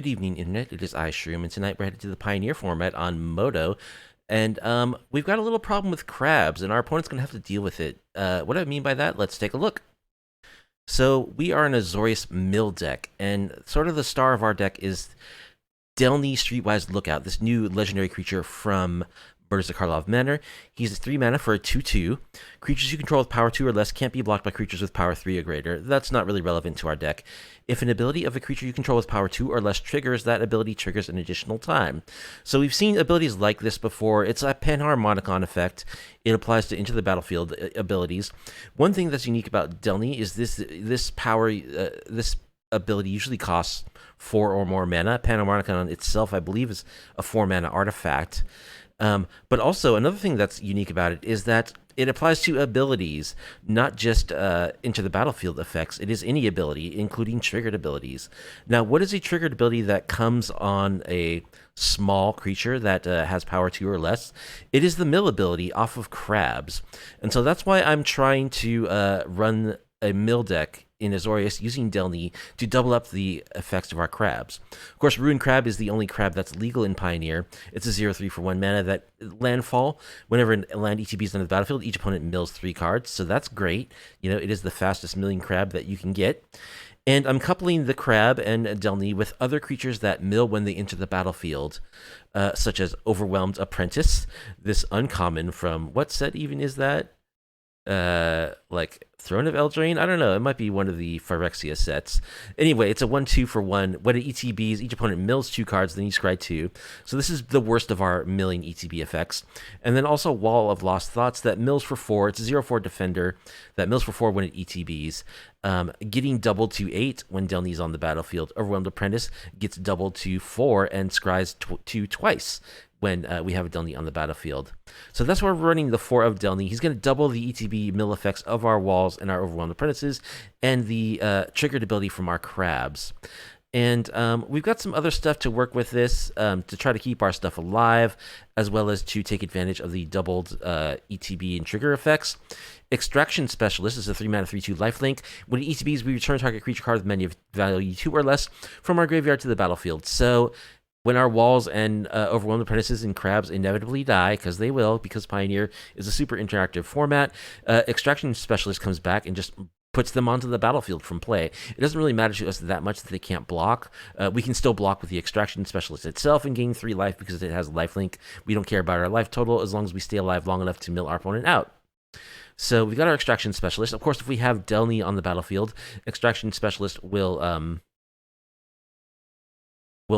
Good evening, Internet. It is iShroom, and tonight we're headed to the Pioneer format on Moto. And we've got a little problem with crabs, and our opponent's going to have to deal with it. What do I mean by that? Let's take a look. So we are in a Azorius mill deck, and sort of the star of our deck is Delney Streetwise Lookout, this new legendary creature from Birds of Karlov Manor. He's 3 mana for a 2/2. Creatures you control with power 2 or less can't be blocked by creatures with power 3 or greater. That's not really relevant to our deck. If an ability of a creature you control with power 2 or less triggers, that ability triggers an additional time. So we've seen abilities like this before. It's a Panharmonicon effect. It applies to Into the Battlefield abilities. One thing that's unique about Delney is this ability usually costs 4 or more mana. Panharmonicon itself, I believe, is a 4 mana artifact. But also, another thing that's unique about it is that it applies to abilities, not just Into the Battlefield effects. It is any ability, including triggered abilities. Now, what is a triggered ability that comes on a small creature that has power 2 or less? It is the mill ability off of crabs. And so that's why I'm trying to run a mill deck in Azorius using Delney to double up the effects of our crabs. Of course, Ruined Crab is the only crab that's legal in Pioneer. It's a 0/3 for 1 mana that Landfall, whenever a land ETB is on the battlefield, each opponent mills 3 cards, so that's great. You know, it is the fastest milling crab that you can get. And I'm coupling the crab and Delney with other creatures that mill when they enter the battlefield, such as Overwhelmed Apprentice, this uncommon from, what set even is that? Like Throne of Eldraine? I don't know. It might be one of the Phyrexia sets. Anyway, it's a 1/2 for 1. When it ETBs, each opponent mills 2 cards, then you scry 2. So this is the worst of our milling ETB effects. And then also Wall of Lost Thoughts that mills for 4. It's a 0/4 defender that mills for 4 when it ETBs. Getting doubled to 8 when Delney's on the battlefield. Overwhelmed Apprentice gets doubled to 4 and scries 2 twice when we have a Delney on the battlefield. So that's why we're running the 4 of Delney. He's going to double the ETB mill effects of our walls and our Overwhelmed Apprentices, and the triggered ability from our crabs. And we've got some other stuff to work with this to try to keep our stuff alive, as well as to take advantage of the doubled ETB and trigger effects. Extraction Specialist is a 3 mana 3/2 lifelink. When it ETBs, we return target creature card with menu value 2 or less from our graveyard to the battlefield. So when our walls and Overwhelmed Apprentices and crabs inevitably die, because they will, because Pioneer is a super interactive format, Extraction Specialist comes back and just puts them onto the battlefield from play. It doesn't really matter to us that much that they can't block. We can still block with the Extraction Specialist itself and gain 3 life because it has lifelink. We don't care about our life total as long as we stay alive long enough to mill our opponent out. So we've got our Extraction Specialist. Of course, if we have Delney on the battlefield, Extraction Specialist will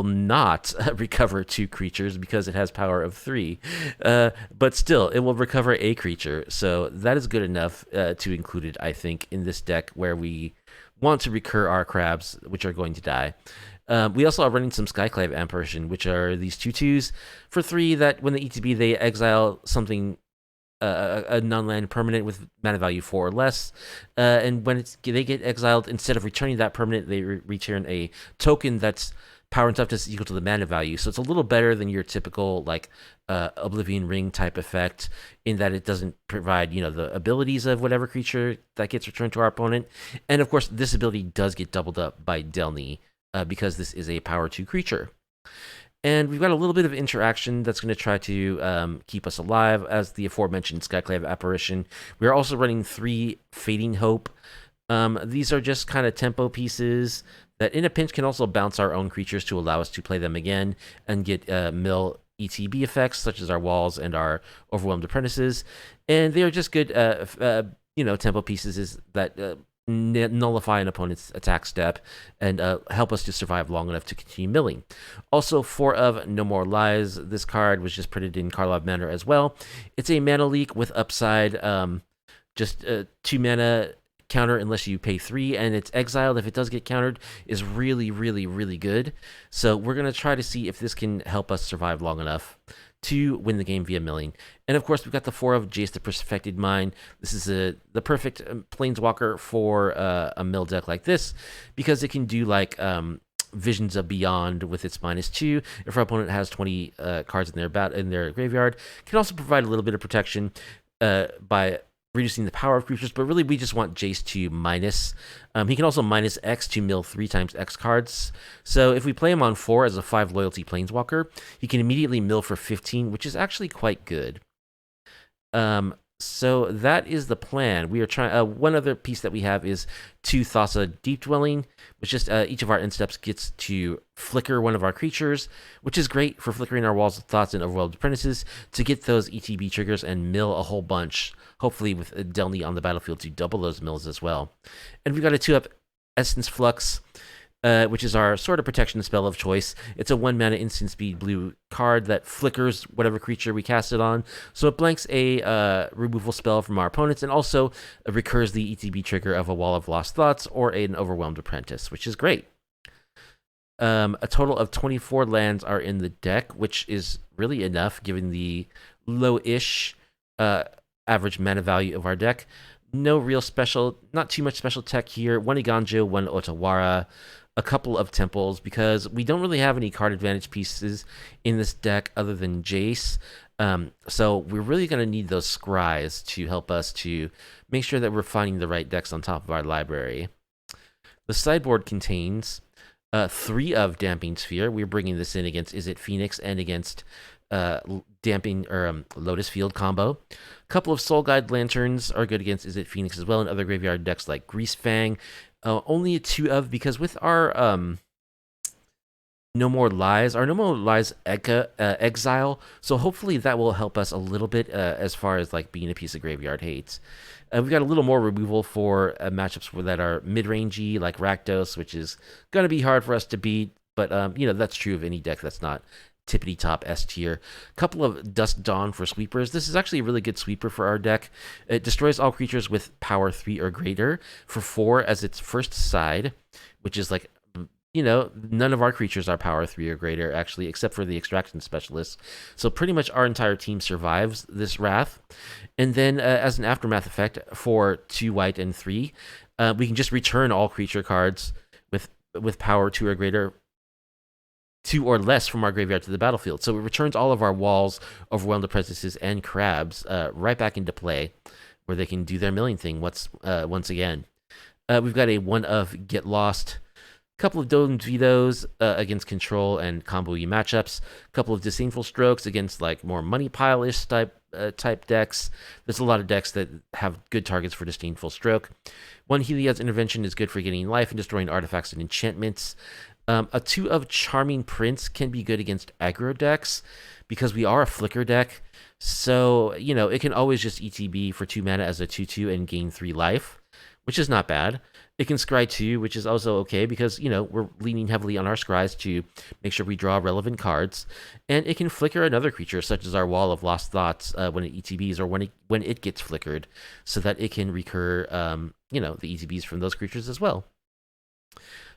not recover 2 creatures because it has power of 3. But still, it will recover a creature. So that is good enough to include it, I think, in this deck where we want to recur our crabs, which are going to die. We also are running some Skyclave Apparition, which are these 2/2s for 3 that when they ETB, they exile something, a non-land permanent with mana value 4 or less. And when they get exiled, instead of returning that permanent, they return a token that's power and toughness equal to the mana value. So it's a little better than your typical like Oblivion Ring type effect in that it doesn't provide, you know, the abilities of whatever creature that gets returned to our opponent. And of course, this ability does get doubled up by Delney because this is a power 2 creature. And we've got a little bit of interaction that's going to try to keep us alive, as the aforementioned Skyclave Apparition. We are also running 3 Fading Hope. These are just kind of tempo pieces that in a pinch can also bounce our own creatures to allow us to play them again and get mill ETB effects, such as our walls and our Overwhelmed Apprentices. And they are just good, tempo pieces that nullify an opponent's attack step and help us to survive long enough to continue milling. Also, 4 of No More Lies. This card was just printed in Karlov Manor as well. It's a mana leak with upside, just 2 mana counter unless you pay 3, and it's exiled if it does get countered is really, really, really good. So we're going to try to see if this can help us survive long enough to win the game via milling. And of course, we've got the 4 of Jace the Perfected Mind. This is the perfect planeswalker for a mill deck like this, because it can do like Visions of Beyond with its -2. If our opponent has 20 cards in their graveyard, it can also provide a little bit of protection by reducing the power of creatures, but really we just want Jace to minus. He can also minus X to mill 3 times X cards. So if we play him on 4 as a 5 loyalty planeswalker, he can immediately mill for 15, which is actually quite good. So that is the plan. We are trying. One other piece that we have is 2 Thassa Deep Dwelling, which just each of our end steps gets to flicker one of our creatures, which is great for flickering our Walls of Thoughts and Overwhelmed Apprentices to get those ETB triggers and mill a whole bunch, hopefully with Delney on the battlefield to double those mills as well. And we've got a 2-up Essence Flux, which is our sort of protection spell of choice. It's a 1 mana instant speed blue card that flickers whatever creature we cast it on. So it blanks a removal spell from our opponents and also recurs the ETB trigger of a Wall of Lost Thoughts or an Overwhelmed Apprentice, which is great. A total of 24 lands are in the deck, which is really enough given the low-ish average mana value of our deck. No real special, not too much special tech here. 1 Iganjo, 1 Otawara, a couple of temples, because we don't really have any card advantage pieces in this deck other than Jace. So we're really going to need those scries to help us to make sure that we're finding the right decks on top of our library. The sideboard contains 3 of Damping Sphere. We're bringing this in against Izzet Phoenix and against Damping or Lotus Field combo. A couple of Soul Guide Lanterns are good against Izzet Phoenix as well, and other graveyard decks like Grease Fang. Only a 2 of, because with our No More Lies, exile, so hopefully that will help us a little bit as far as like being a piece of graveyard hate. We've got a little more removal for matchups that are mid-rangey, like Rakdos, which is going to be hard for us to beat, but that's true of any deck that's not tippity top S tier. Couple of Dusk Dawn for sweepers. This is actually a really good sweeper for our deck. It destroys all creatures with power 3 or greater for 4 as its first side, which is like, none of our creatures are power 3 or greater, actually, except for the Extraction Specialists. So pretty much our entire team survives this Wrath. And then as an aftermath effect for 2 white and 3, we can just return all creature cards with power 2 or greater, 2 or less from our graveyard to the battlefield. So it returns all of our Walls, Overwhelmed Apprentices, and Crabs right back into play, where they can do their milling thing once again. We've got a 1 of Get Lost, couple of Domed Vetoes against control and combo-y matchups, couple of Disdainful Strokes against like more money pile-ish type decks. There's a lot of decks that have good targets for Disdainful Stroke. 1 Heliod's Intervention is good for getting life and destroying artifacts and enchantments. A 2 of Charming Prince can be good against aggro decks because we are a flicker deck. So, it can always just ETB for 2 mana as a 2/2 and gain 3 life, which is not bad. It can scry 2, which is also okay because, we're leaning heavily on our scries to make sure we draw relevant cards. And it can flicker another creature, such as our Wall of Lost Thoughts when it ETBs or when it gets flickered, so that it can recur, the ETBs from those creatures as well.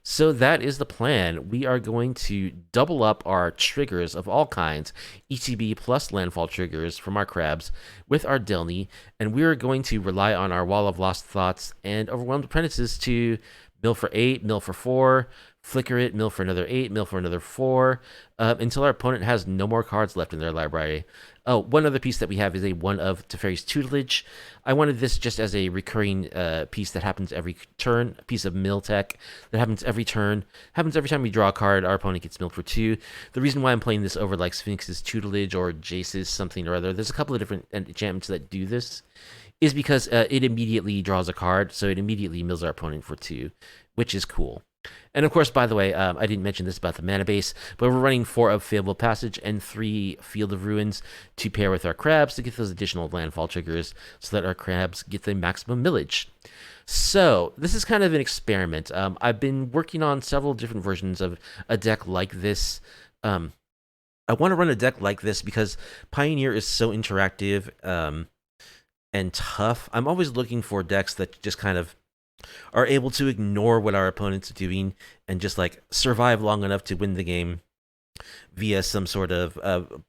So that is the plan. We are going to double up our triggers of all kinds, ETB plus landfall triggers from our crabs with our Delney, and we are going to rely on our Wall of Lost Thoughts and Overwhelmed Apprentices to mill for 8, mill for 4, flicker it, mill for another 8, mill for another 4, until our opponent has no more cards left in their library. Oh, one other piece that we have is a 1 of Teferi's Tutelage. I wanted this just as a recurring piece that happens every turn, a piece of mill tech that happens every turn, happens every time we draw a card, our opponent gets milled for 2. The reason why I'm playing this over like Sphinx's Tutelage or Jace's something or other, there's a couple of different enchantments that do this, is because it immediately draws a card, so it immediately mills our opponent for 2, which is cool. And of course, by the way, I didn't mention this about the mana base, but we're running 4 of Fabled Passage and 3 Field of Ruins to pair with our crabs to get those additional landfall triggers so that our crabs get the maximum millage. So this is kind of an experiment. I've been working on several different versions of a deck like this. I want to run a deck like this because Pioneer is so interactive and tough. I'm always looking for decks that just kind of are able to ignore what our opponent's doing and just like survive long enough to win the game via some sort of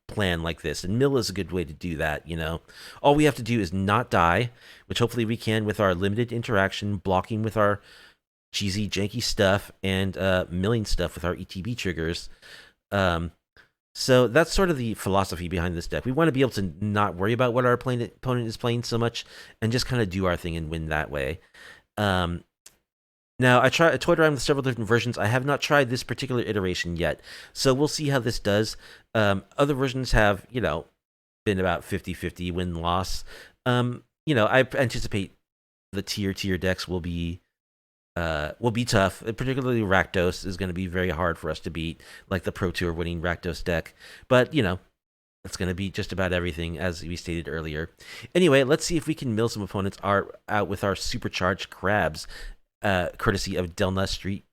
plan like this. And mill is a good way to do that, All we have to do is not die, which hopefully we can with our limited interaction, blocking with our cheesy, janky stuff, and milling stuff with our ETB triggers. So that's sort of the philosophy behind this deck. We want to be able to not worry about what our opponent is playing so much, and just kind of do our thing and win that way. Now, I toyed around with several different versions. I have not tried this particular iteration yet, so we'll see how this does. Other versions have, been about 50-50 win-loss. I anticipate the tier decks will be tough. Particularly Rakdos is going to be very hard for us to beat, like the Pro Tour winning Rakdos deck. But, it's going to be just about everything, as we stated earlier. Anyway, let's see if we can mill some opponents out with our supercharged crabs, courtesy of Delney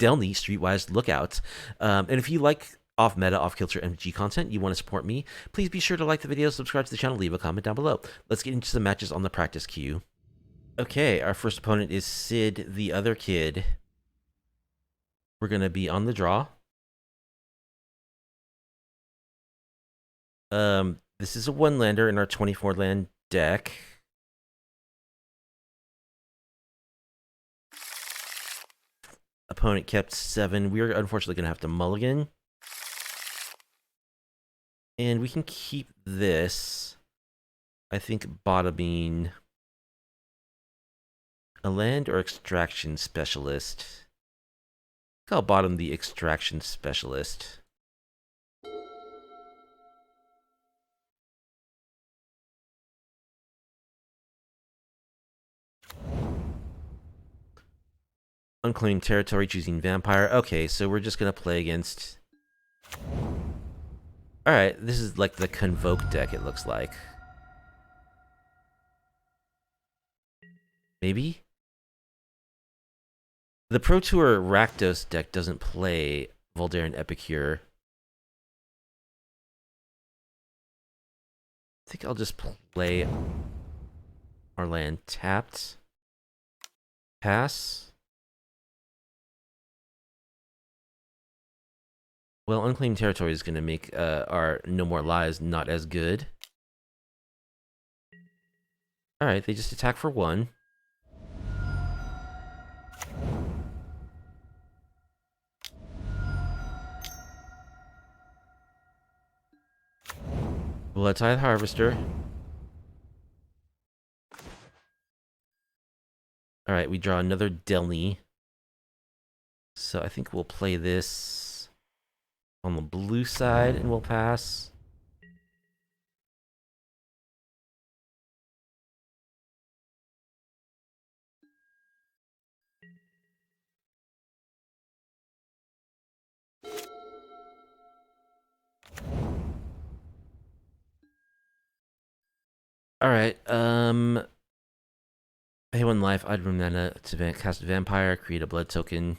Streetwise Lookout. And if you like off-meta, off-kilter MG content, you want to support me, please be sure to like the video, subscribe to the channel, leave a comment down below. Let's get into some matches on the practice queue. Okay, our first opponent is Sid, the other kid. We're going to be on the draw. This is a one-lander in our 24-land deck. Opponent kept 7. We're unfortunately going to have to mulligan. And we can keep this. I think bottoming a land or extraction specialist. I'll bottom the extraction specialist. Unclaimed territory, choosing vampire. Okay, so we're just going to play against... Alright, this is like the Convoke deck, it looks like. Maybe? The Pro Tour Rakdos deck doesn't play Voldaren Epicure. I think I'll just play our land tapped. Pass. Well, Unclaimed Territory is going to make our No More Lies not as good. Alright, they just attack for 1. Blood Tithe Harvester. Alright, we draw another Delney. So I think we'll play this on the blue side, and we'll pass. Alright, pay 1 life, I'd mana to cast a vampire, create a blood token.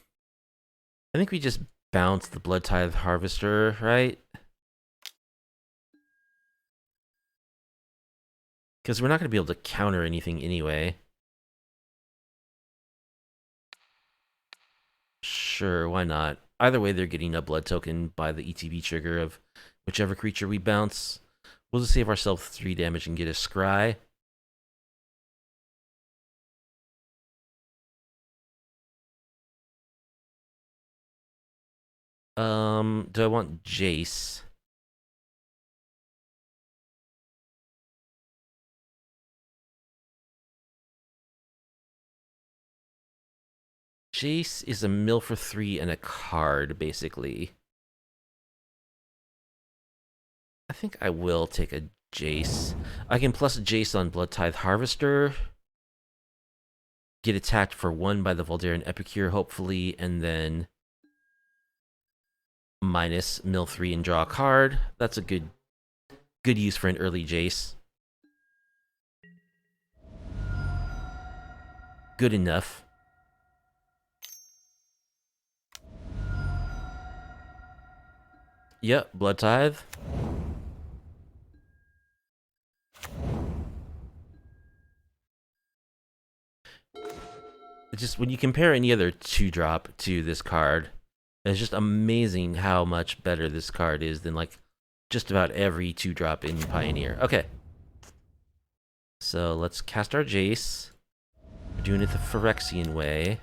I think we just bounce the Blood Tithe Harvester, right? Because we're not going to be able to counter anything anyway. Sure, why not? Either way, they're getting a blood token by the ETB trigger of whichever creature we bounce. We'll just save ourselves 3 damage and get a scry. Do I want Jace? Jace is a mill for 3 and a card, basically. I think I will take a Jace. I can plus a Jace on Blood Tithe Harvester. Get attacked for 1 by the Voldaren Epicure, hopefully, and then minus mill 3 and draw a card. That's a good use for an early Jace. Good enough. Yep, Blood Tithe. It's just, when you compare any other 2-drop to this card, it's just amazing how much better this card is than, like, just about every 2-drop in Pioneer. Okay. So, let's cast our Jace. We're doing it the Phyrexian way.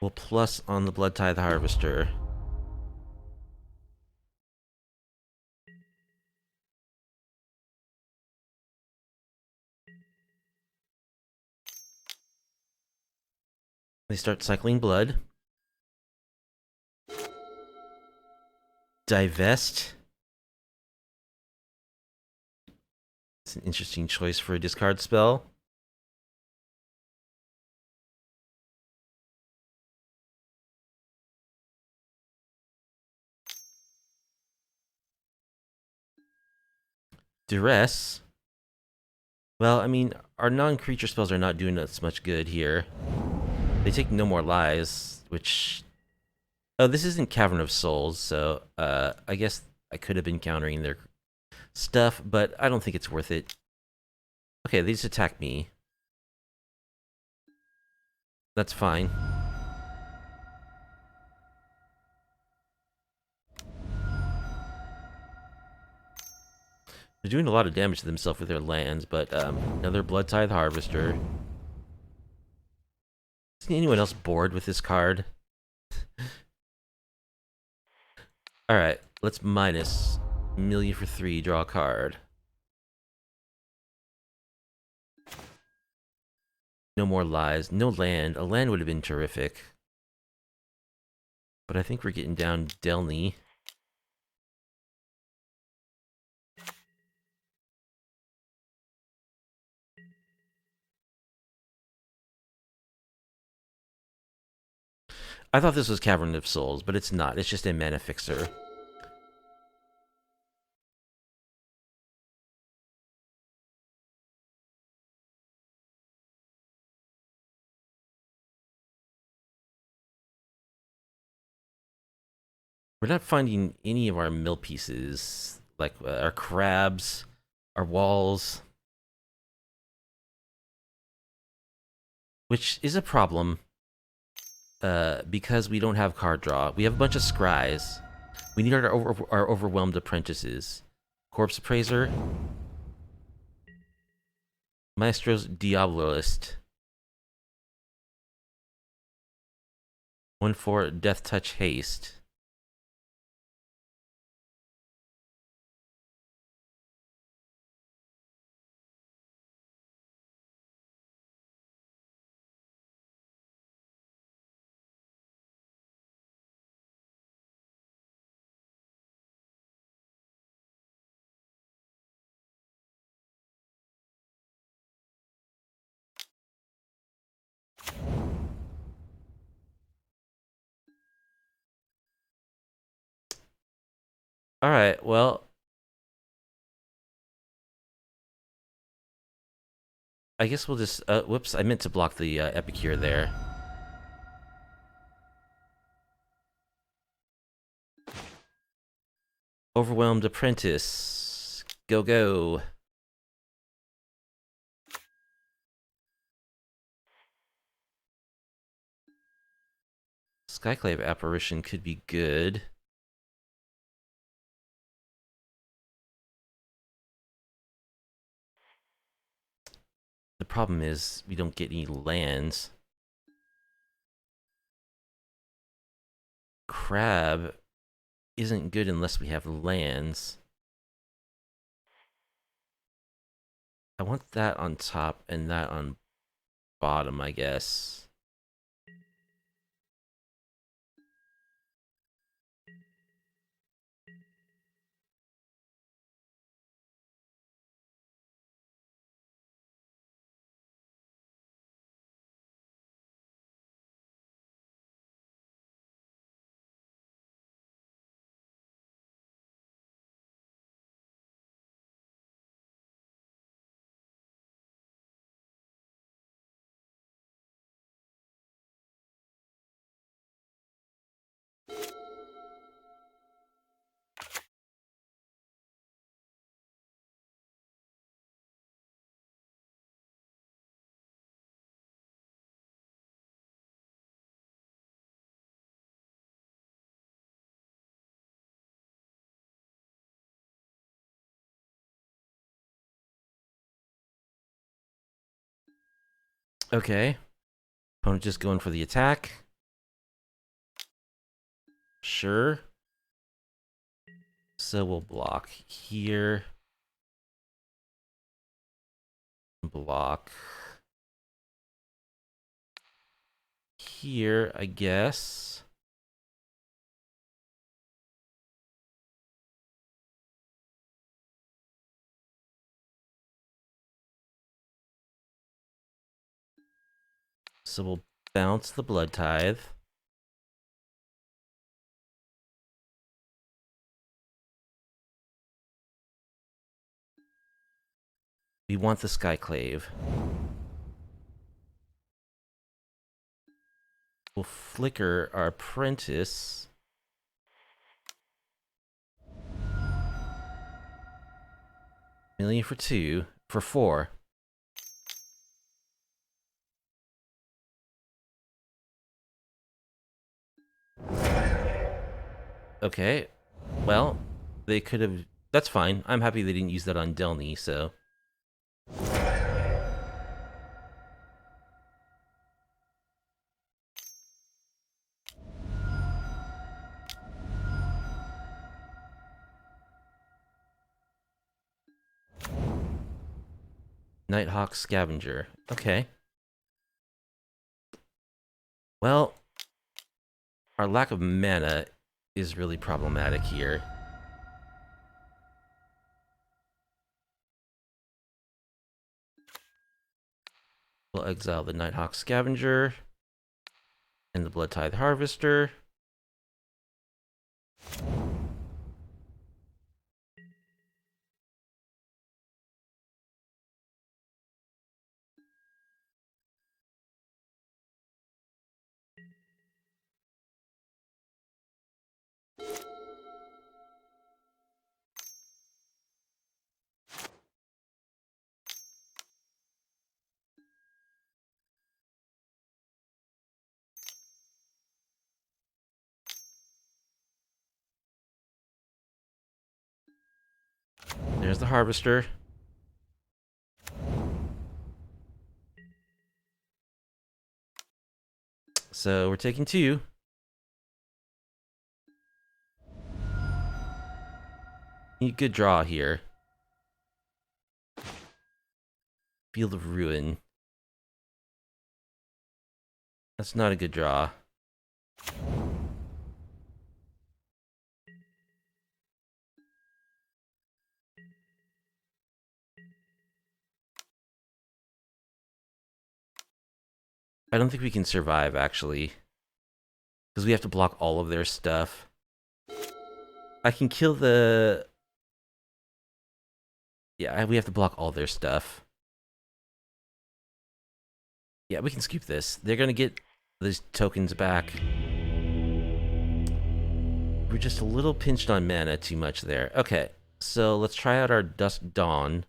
We'll plus on the Blood Tithe Harvester. They start cycling blood. Divest. It's an interesting choice for a discard spell. Duress. Well, I mean, our non-creature spells are not doing us much good here. They take no more lives, which... Oh, this isn't Cavern of Souls, so I guess I could have been countering their stuff, but I don't think it's worth it. Okay, they just attack me. That's fine. They're doing a lot of damage to themselves with their lands, but another Blood Tithe Harvester. Isn't anyone else bored with this card? Alright, let's minus a million for 3, draw a card. No more lies, no land. A land would have been terrific. But I think we're getting down Delney. I thought this was Cavern of Souls, but it's not. It's just a mana fixer. We're not finding any of our mill pieces, like our crabs, our walls, which is a problem because we don't have card draw. We have a bunch of scries. We need our overwhelmed apprentices. Corpse Appraiser, Maestro's Diabloist, 1/4 Death Touch Haste. Alright, well, I guess we'll just... whoops, I meant to block the Epicure there. Overwhelmed Apprentice. Go, go. Skyclave Apparition could be good. The problem is we don't get any lands. Crab isn't good unless we have lands. I want that on top and that on bottom, I guess. Okay. Opponent just going for the attack. Sure. So we'll block here. Block here, I guess. So we'll bounce the Blood Tithe. We want the Skyclave. We'll flicker our apprentice. Million for 2. For 4. Okay. Well, they could have... That's fine. I'm happy they didn't use that on Delney, so... Nighthawk Scavenger. Okay. Well, our lack of mana is really problematic here. We'll exile the Nighthawk Scavenger and the Blood Tithe Harvester. There's the Harvester. So we're taking 2. Need good draw here. Field of Ruin. That's not a good draw. I don't think we can survive, actually. Because we have to block all of their stuff. I can kill the... Yeah, we have to block all their stuff. Yeah, we can scoop this. They're gonna get these tokens back. We're just a little pinched on mana too much there. Okay, so let's try out our Dusk Dawn.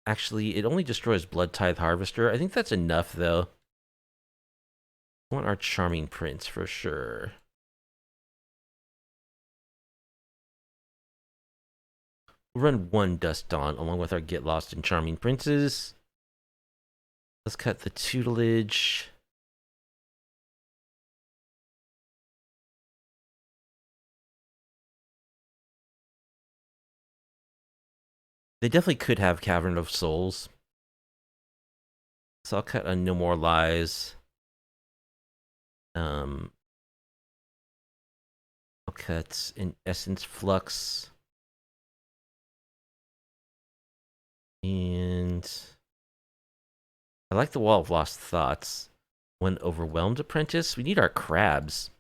Actually, it only destroys Blood Tithe Harvester. I think that's enough, though. I want our Charming Prince for sure. We'll run 1 Dusk Dawn along with our Get Lost and Charming Princes. Let's cut the tutelage. They definitely could have Cavern of Souls. So I'll cut a No More Lies. I'll cut an Essence Flux. And I like the Wall of Lost Thoughts. When Overwhelmed Apprentice, we need our crabs.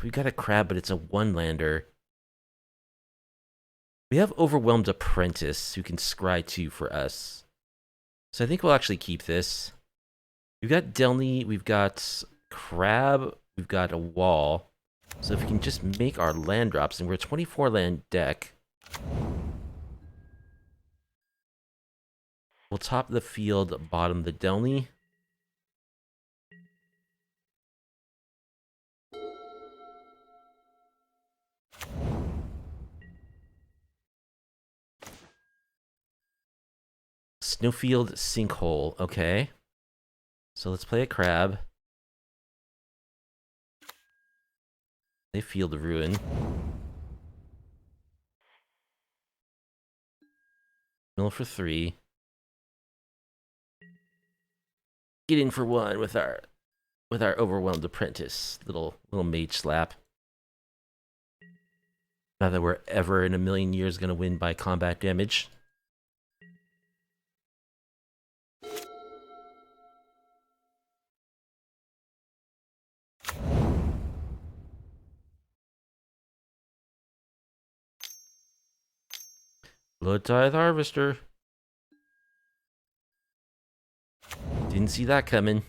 We got a crab, but it's a 1-lander. We have Overwhelmed Apprentice, who can scry 2 for us. So I think we'll actually keep this. We've got Delney, we've got crab, we've got a wall. So if we can just make our land drops, and we're a 24-land deck. We'll top the field, bottom the Delney. Snowfield Sinkhole. Okay. So let's play a crab. They Field of Ruin. Mill for 3. Get in for 1 with our overwhelmed apprentice. Little mage slap. Not that we're ever in a million years gonna win by combat damage. Blood Tithe Harvester. Didn't see that coming.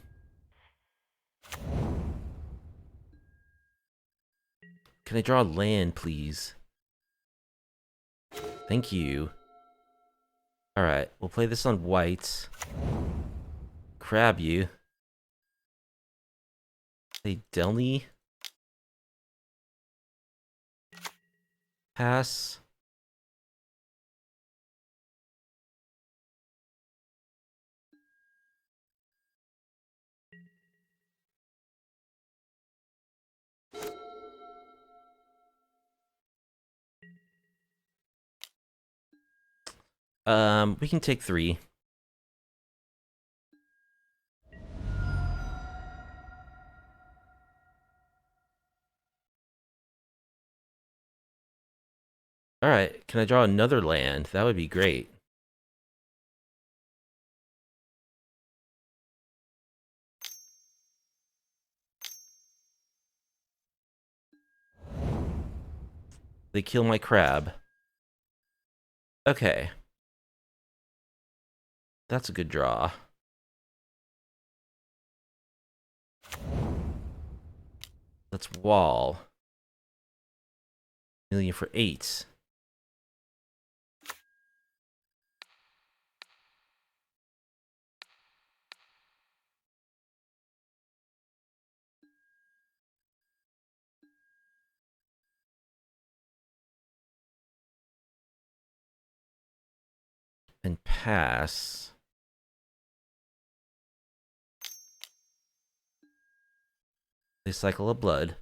Can I draw land, please? Thank you. Alright, we'll play this on white. Crab you. Play Delney. Pass. We can take 3. Alright, can I draw another land? That would be great. They kill my crab. Okay. That's a good draw. Let's wall. Million for 8. And pass. They cycle of blood.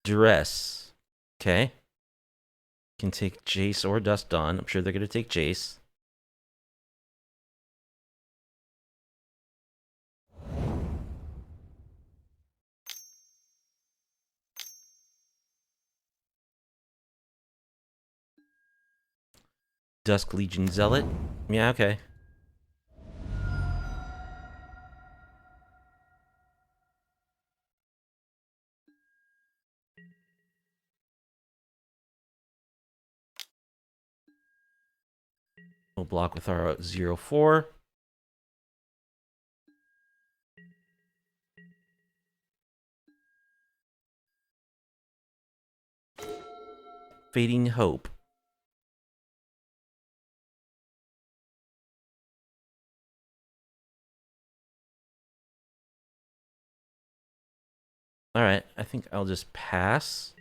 Duress. Okay. Can take Jace or Dust Dawn. I'm sure they're gonna take Jace. Dusk Legion Zealot. Yeah, okay. We'll block with our 0/4. Fading Hope. Alright, I think I'll just pass.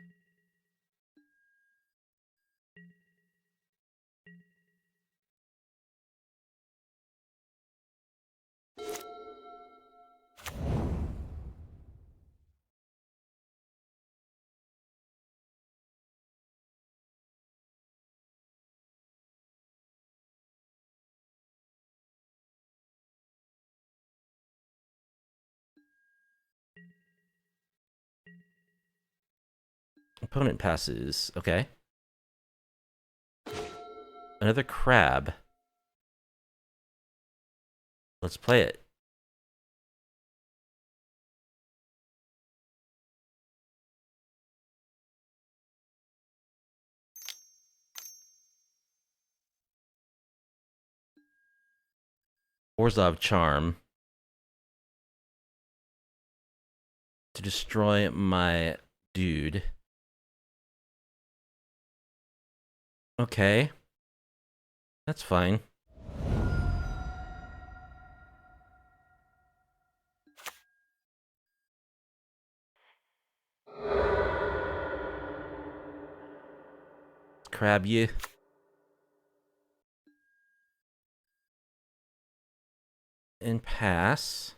Opponent passes. Okay. Another crab. Let's play it. Orzhov Charm. To destroy my dude. Okay. That's fine. crab you. And pass.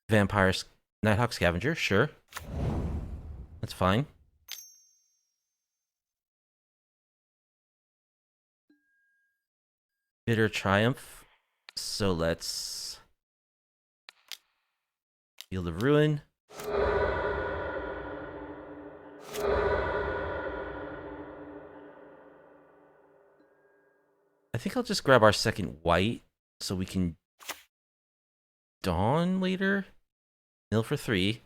Vampire Nighthawk Scavenger, sure. That's fine. Bitter Triumph. So let's... Field of Ruin. I think I'll just grab our second white so we can Dawn later. Mill for 3.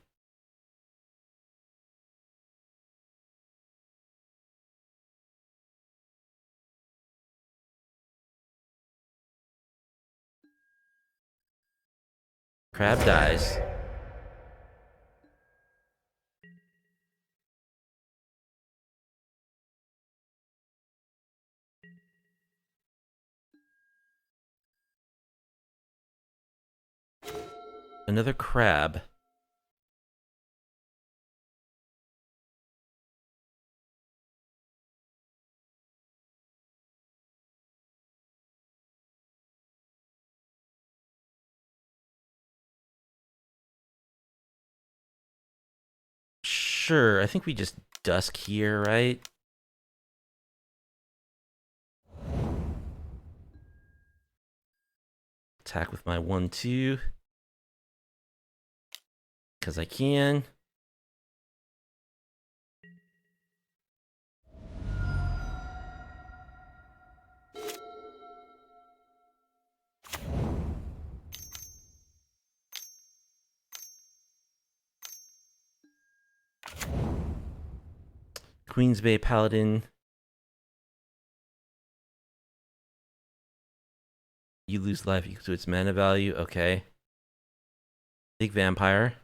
Crab dies. Another crab. Sure, I think we just dusk here, right? Attack with my 1/2. Because I can. Queens Bay Paladin. You lose life equal to its mana value. Okay. Big Vampire.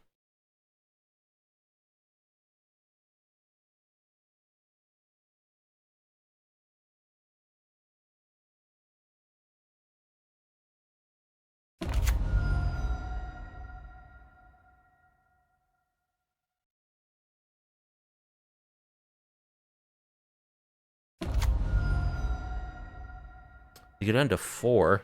You go down to 4.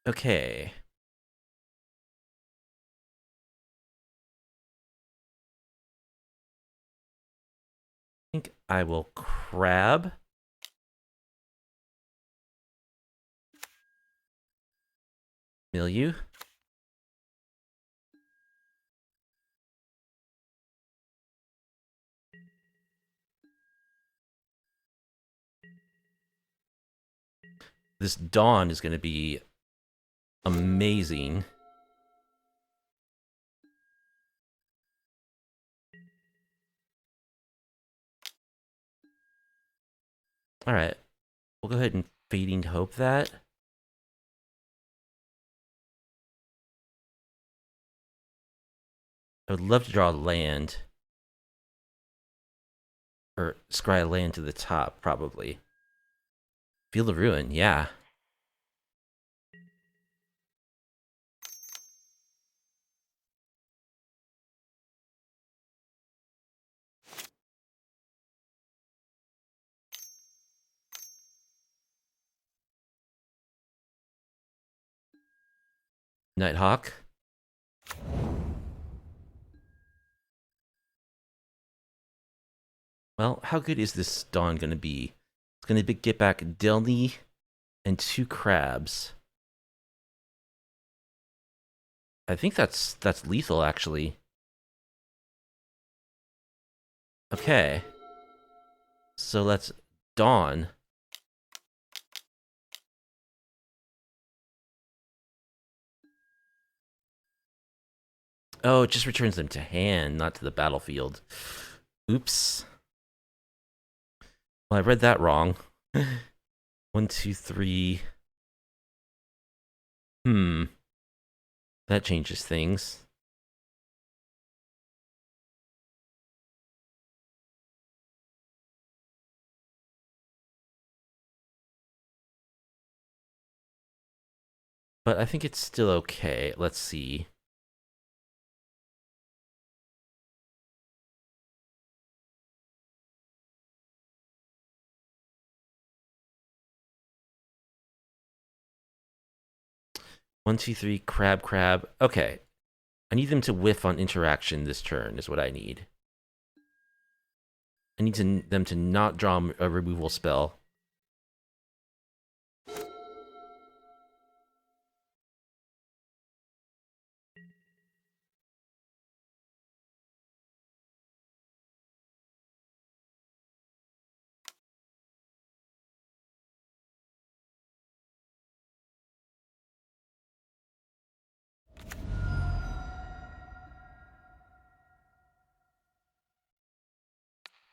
Okay. I think I will crab. Mill you. This Dawn is going to be amazing. Alright. We'll go ahead and Fading Hope that. I would love to draw land. Or scry land to the top, probably. Field of Ruin, yeah. Nighthawk. Well, how good is this Dawn going to be? It's going to get back Delney and 2 crabs. I think that's lethal, actually. Okay. So let's Dawn. Oh, it just returns them to hand, not to the battlefield. Oops. Well, I read that wrong. 1, 2, 3. That changes things. But I think it's still okay. Let's see. One, two, three, crab, crab. Okay. I need them to whiff on interaction this turn, is what I need. I need them to not draw a removal spell.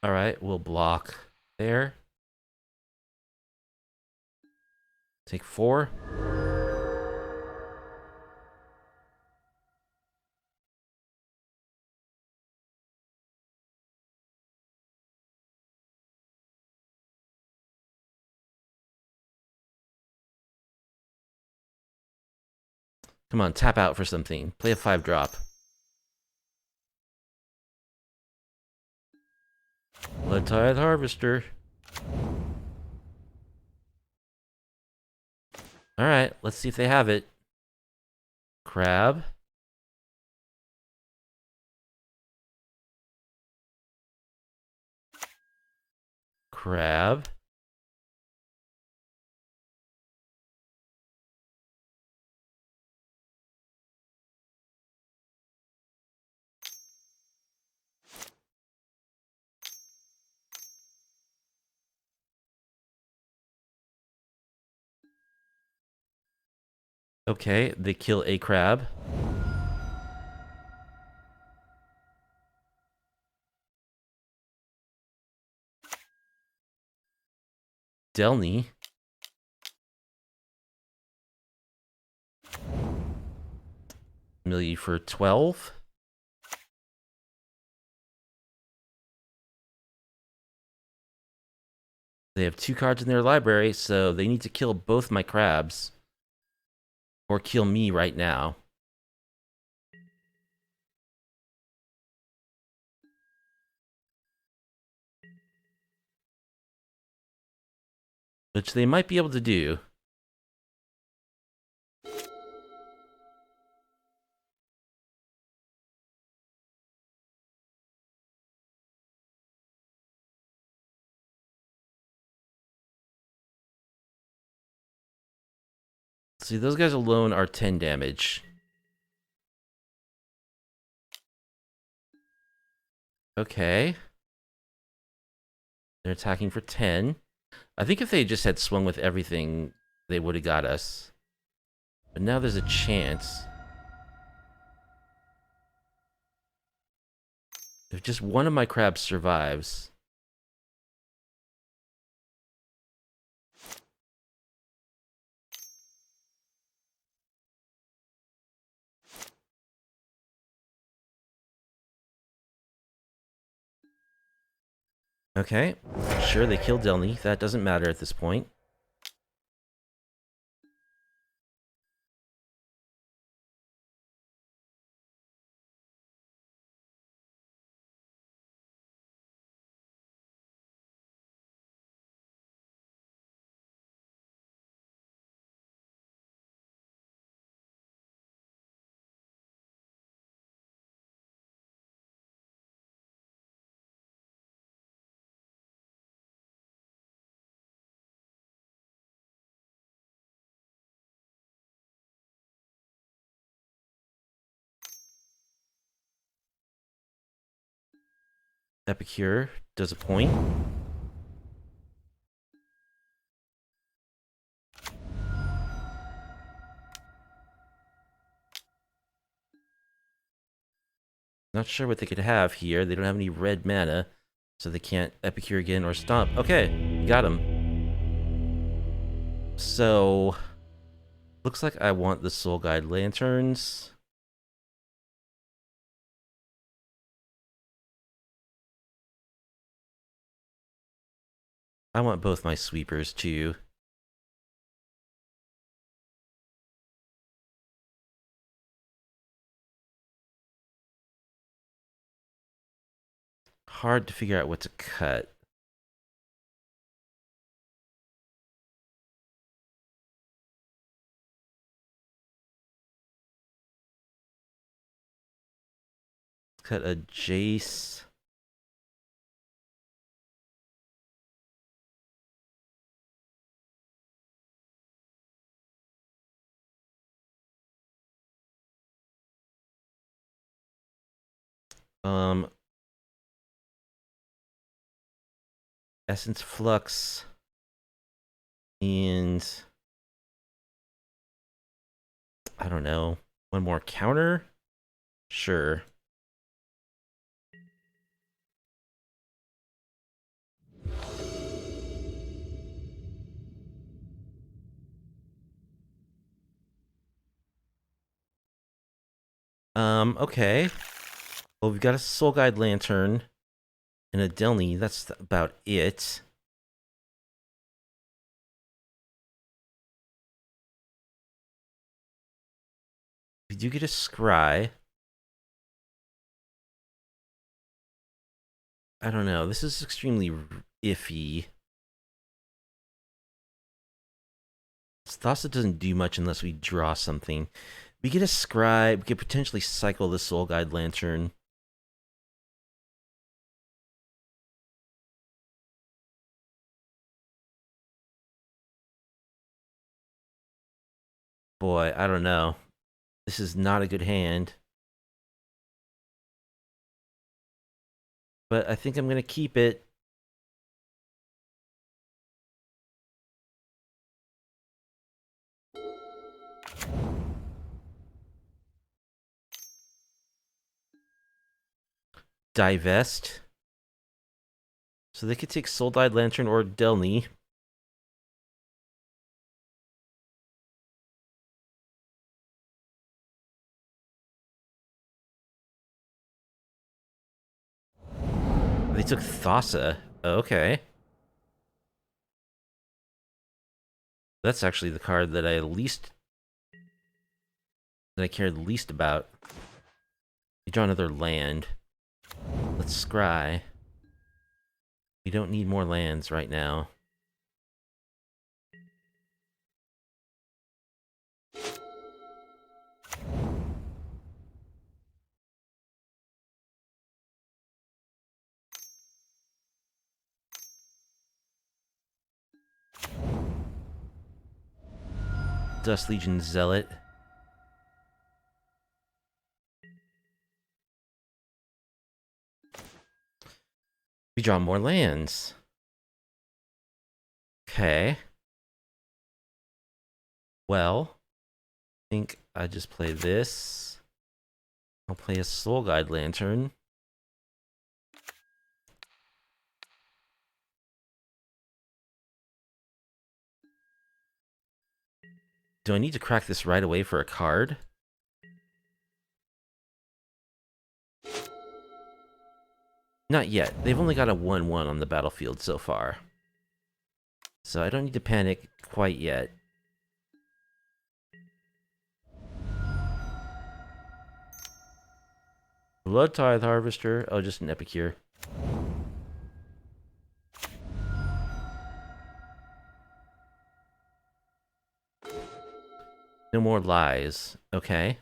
Alright, we'll block there. Take 4. Come on, tap out for something. Play a 5-drop. Blood Tide Harvester. Alright, let's see if they have it. Crab. Crab. Okay, they kill a crab. Delney. Millie for 12. They have 2 cards in their library, so they need to kill both my crabs. Or kill me right now. Which they might be able to do. See, those guys alone are 10 damage. Okay. They're attacking for 10. I think if they just had swung with everything, they would have got us. But now there's a chance. If just one of my crabs survives... Okay. Sure, they killed Delney. That doesn't matter at this point. Epicure does a point. Not sure what they could have here. They don't have any red mana, so they can't Epicure again or Stomp. Okay, got him. So, looks like I want the Soul Guide Lanterns. I want both my sweepers too. Hard to figure out what to cut. Cut a Jace. Essence Flux and I don't know, one more counter? Sure. Okay. Well, we've got a Soul Guide Lantern and a Delney. That's about it. We do get a Scry. I don't know. This is extremely iffy. Thassa doesn't do much unless we draw something. We get a Scry. We could potentially cycle the Soul Guide Lantern. Boy, I don't know. This is not a good hand. But I think I'm going to keep it. Divest. So they could take Soul Guide Lantern or Delney. They took Thassa. Okay. That's actually the card that I cared least about. You draw another land. Let's scry. We don't need more lands right now. Dust Legion Zealot. We draw more lands. Okay. Well, I think I just play this. I'll play a Soul Guide Lantern. Do I need to crack this right away for a card? Not yet. They've only got a 1/1 on the battlefield so far. So I don't need to panic quite yet. Blood Tithe Harvester. Oh, just an Epicure. No more lies. Okay.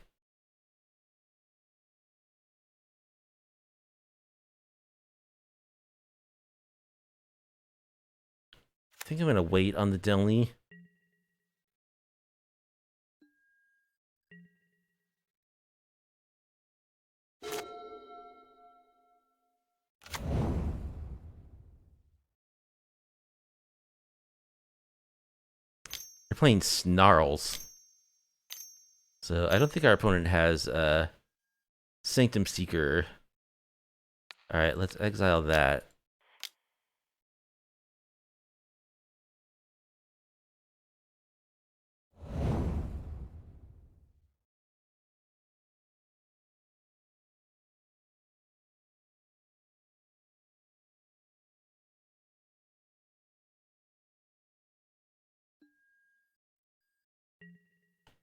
I think I'm gonna wait on the Delney. They're playing Snarls. So I don't think our opponent has Sanctum Seeker. Alright, let's exile that.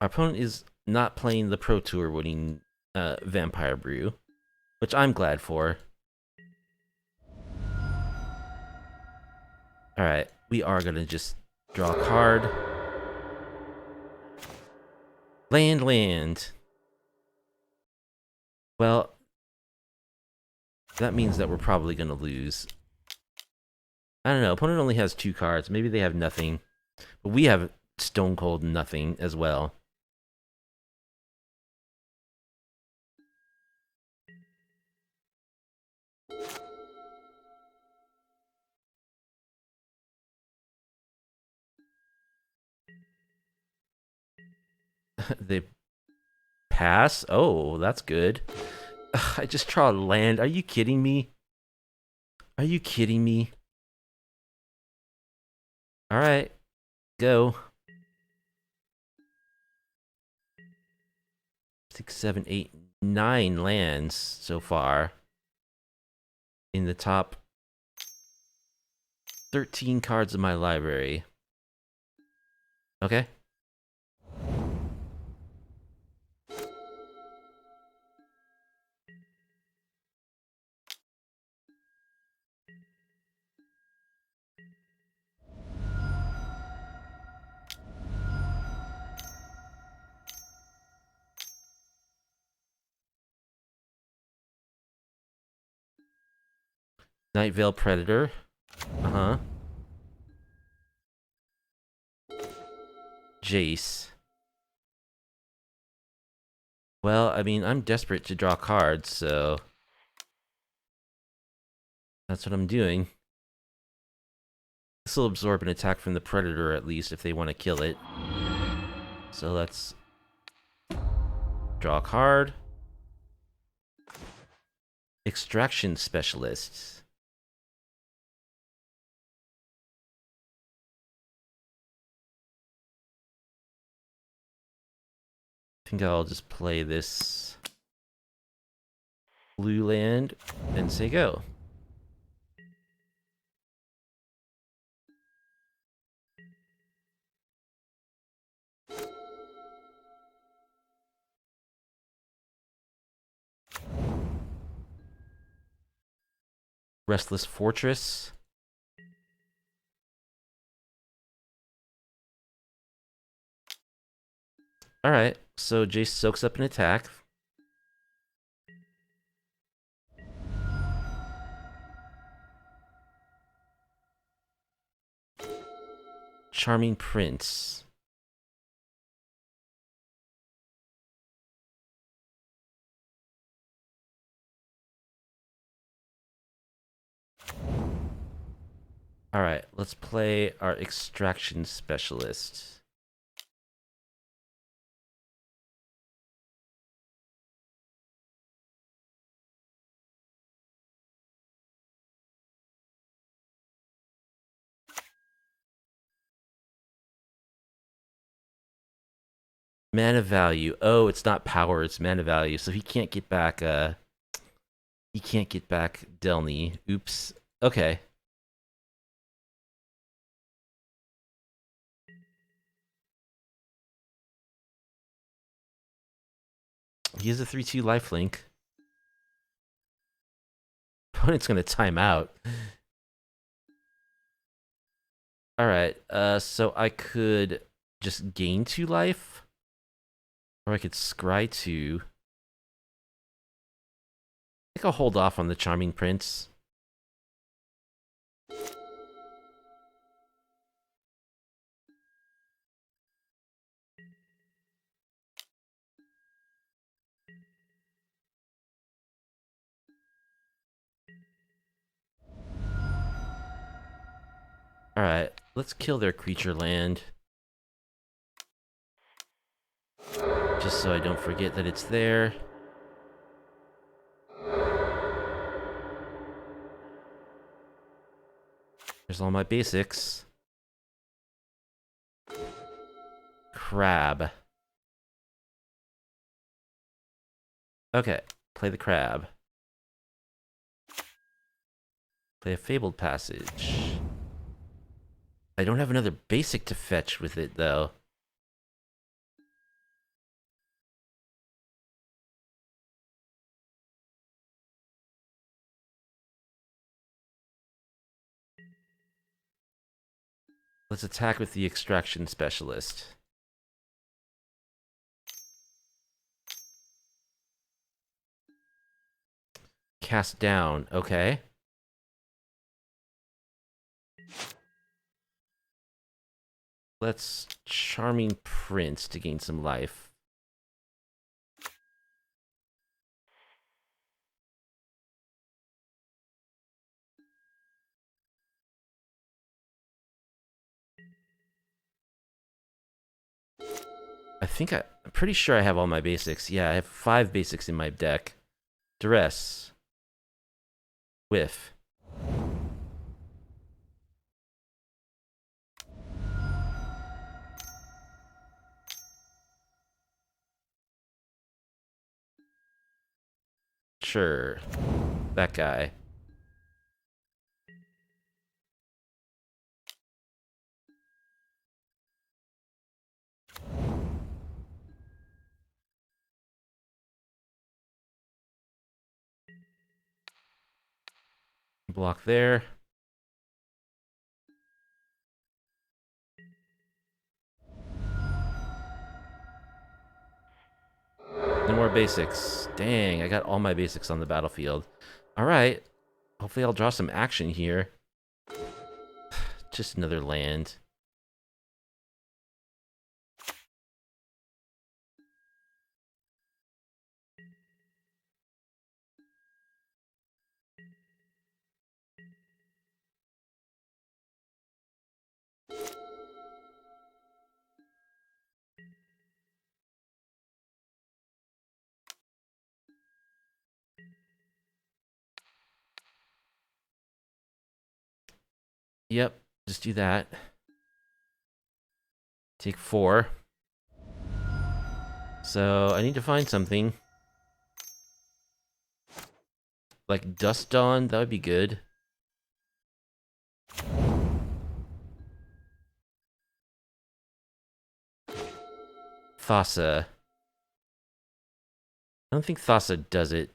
Our opponent is not playing the Pro Tour winning Vampire Brew, which I'm glad for. Alright, we are gonna just draw a card. Land. Well, that means that we're probably gonna lose. I don't know, opponent only has 2 cards. Maybe they have nothing. But we have stone cold nothing as well. They pass? Oh, that's good. Ugh, I just draw a land. Are you kidding me? Are you kidding me? Alright, go. 6, 7, 8, 9 lands so far. In the top 13 cards of my library. Okay. Night Veil Predator. Uh-huh. Jace. Well, I mean, I'm desperate to draw cards, so... that's what I'm doing. This will absorb an attack from the Predator, at least, if they want to kill it. So let's... draw a card. Extraction Specialists. I think I'll just play this blue land and say go. Restless Fortress. Alright, so Jace soaks up an attack. Charming Prince. Alright, let's play our Extraction Specialist. Mana value. Oh, it's not power, it's mana value. So he can't get back, he can't get back Delney. Oops. Okay. He has a 3/2 lifelink. Opponent's gonna time out. Alright, so I could just gain 2 life. Or I could scry 2. I think I'll hold off on the Charming Prince. Alright, let's kill their creature land. Just so I don't forget that it's there. There's all my basics. Crab. Okay, play the crab. Play a Fabled passage. I don't have another basic to fetch with it, though. Let's attack with the extraction specialist. Cast down, okay. Let's Charming Prince to gain some life. I'm pretty sure I have all my basics. Yeah, I have 5 basics in my deck. Duress. Whiff. Sure. That guy. Block there. No more basics. Dang, I got all my basics on the battlefield. Alright. Hopefully I'll draw some action here. Just another land. Yep, just do that. Take 4. So, I need to find something. Like Dust Dawn, that would be good. Thassa. I don't think Thassa does it.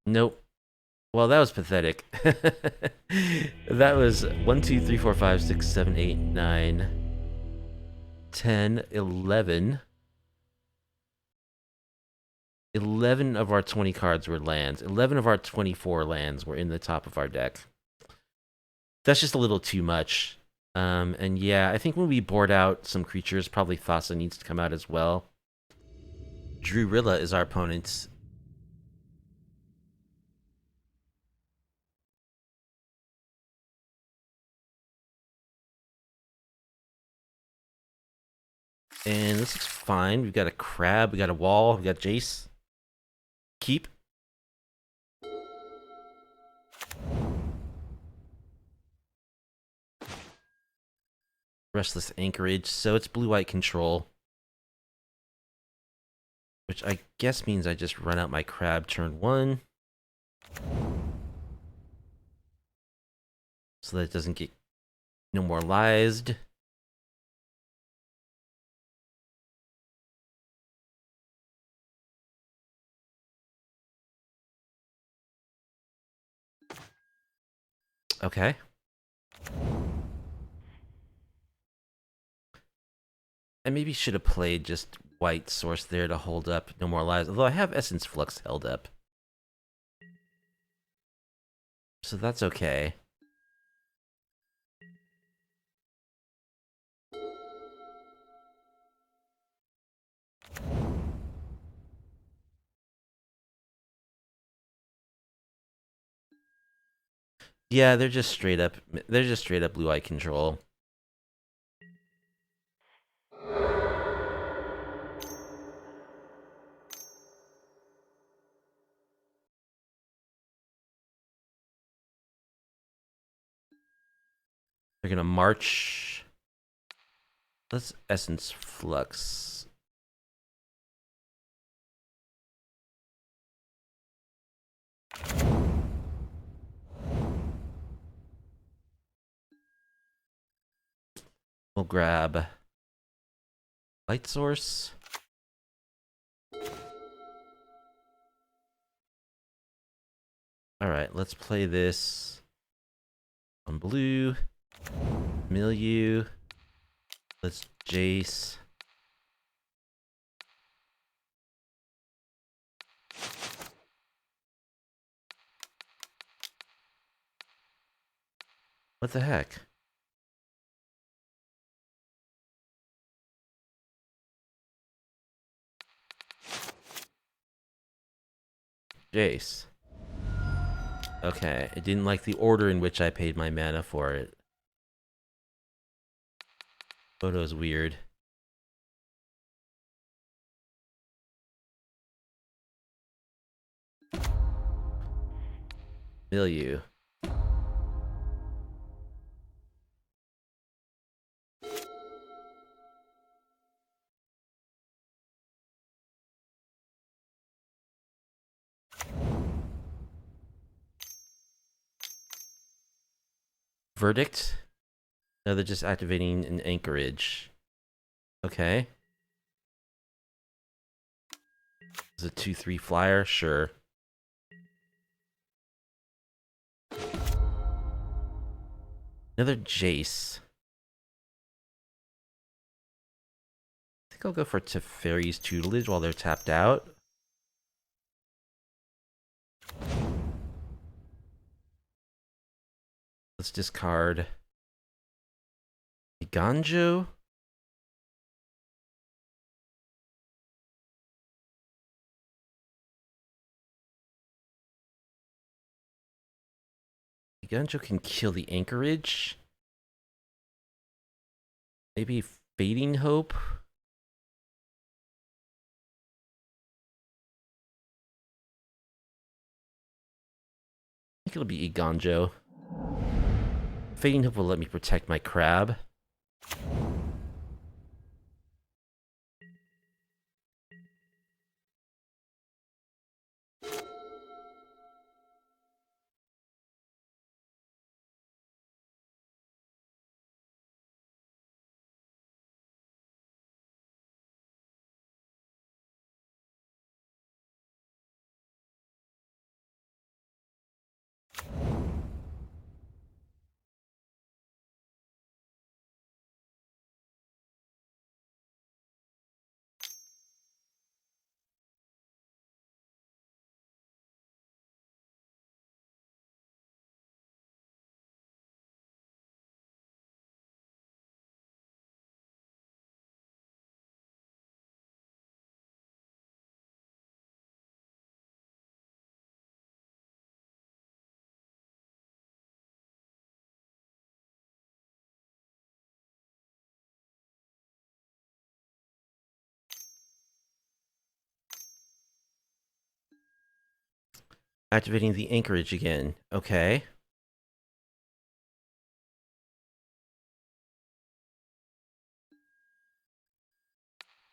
Nope. Well, that was pathetic. That was 1, 2, 3, 4, 5, 6, 7, 8, 9, 10, 11. 11 of our 20 cards were lands. 11 of our 24 lands were in the top of our deck. That's just a little too much. And yeah, I think when we board out some creatures, probably Thassa needs to come out as well. Drurilla is our opponent. And this looks fine. We've got a crab, we got a wall, we got Jace. Keep. Restless Anchorage, so it's blue-white control. Which I guess means I just run out my crab turn 1. So that it doesn't get no more lies. Okay. I maybe should have played just white source there to hold up no more lies. Although I have Essence Flux held up. So that's okay. Yeah, they're just straight up blue-eye control. We're gonna march. Let's Essence Flux. We'll grab light source. Alright, let's play this on blue. Milieu. Let's Jace. What the heck? Jace. Okay, I didn't like the order in which I paid my mana for it. Photo's weird. Milieu. Verdict? No, they're just activating an anchorage. Okay. Is it 2/3 flyer? Sure. Another Jace. I think I'll go for Teferi's tutelage while they're tapped out. Let's discard Ganjo. Ganjo can kill the anchorage. Maybe Fading Hope. I think it'll be Iganjo. Fading Hope will let me protect my crab. Activating the anchorage again. Okay.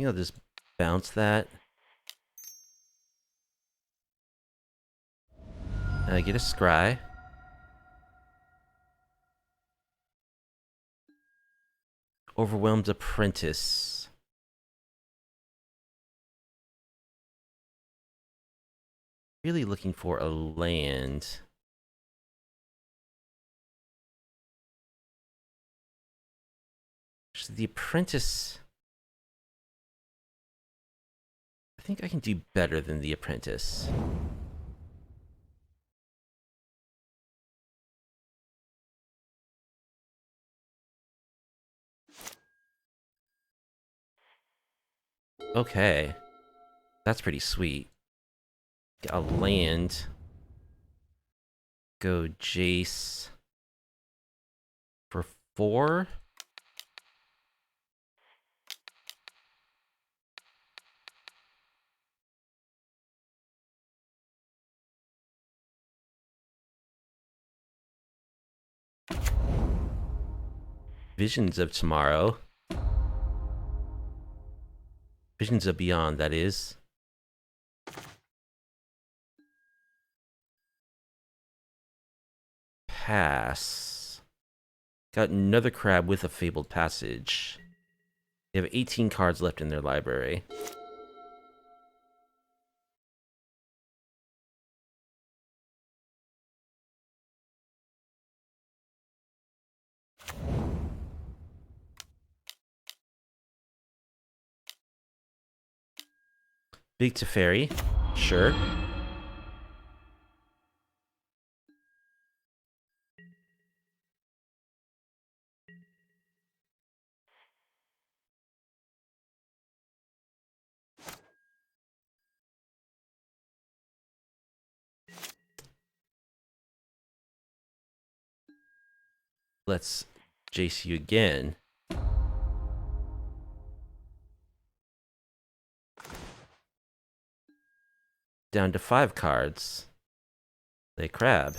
I'll just bounce that. And I get a scry. Overwhelmed Apprentice. Really looking for a land. Actually, the Apprentice. I think I can do better than the Apprentice. Okay. That's pretty sweet. Get a land. Go Jace. For 4. Visions of Tomorrow. Visions of Beyond, that is. Pass. Got another crab with a Fabled Passage. They have 18 cards left in their library. Big Teferi, sure. Let's Jace you again. Down to 5 cards. Play crab.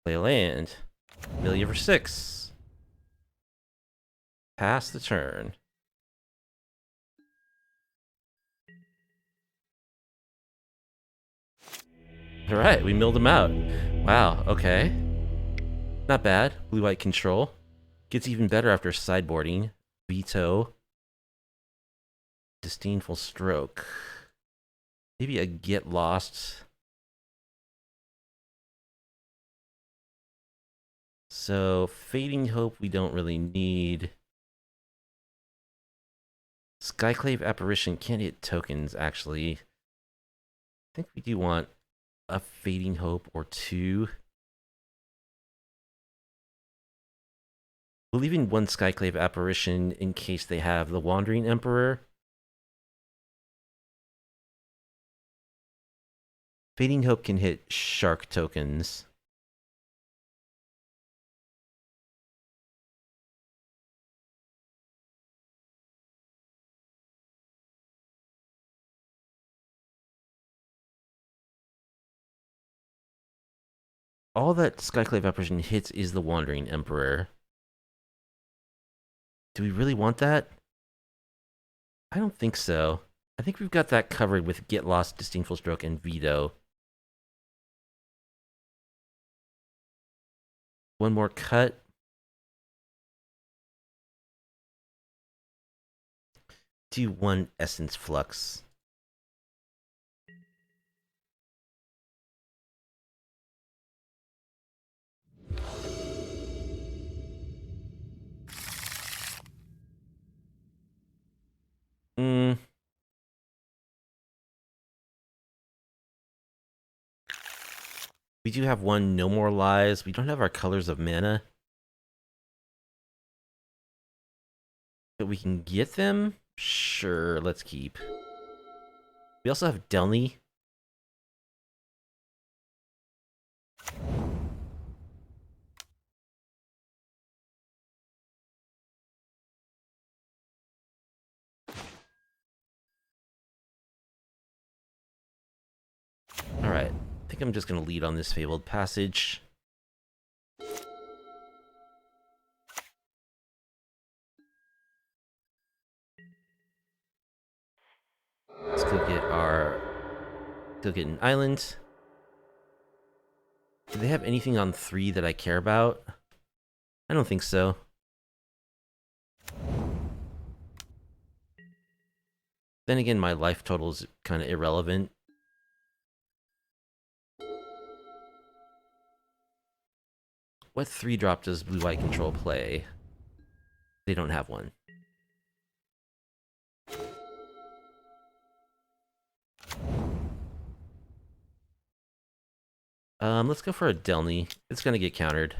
Play a land. Amelia for 6. Pass the turn. Alright, we milled him out. Wow, okay. Not bad. Blue-white control. Gets even better after sideboarding. Veto. Disdainful Stroke. Maybe a Get Lost. So, Fading Hope we don't really need. Skyclave Apparition can't hit tokens, actually. I think we do want a Fading Hope or 2. We'll leave in 1 Skyclave Apparition in case they have the Wandering Emperor. Fading Hope can hit Shark tokens. All that Skyclave Apparition hits is the Wandering Emperor. Do we really want that? I don't think so. I think we've got that covered with Get Lost, Disdainful Stroke, and Veto. One more cut. Do 1 Essence Flux. We do have 1 No More Lies. We don't have our Colors of Mana. But we can get them? Sure, let's keep. We also have Delney. Alright, I think I'm just going to lead on this Fabled Passage. Let's go get our... Go get an island. Do they have anything on 3 that I care about? I don't think so. Then again, my life total is kind of irrelevant. What 3-drop does blue-white control play? They don't have one. Let's go for a Delney. It's gonna get countered.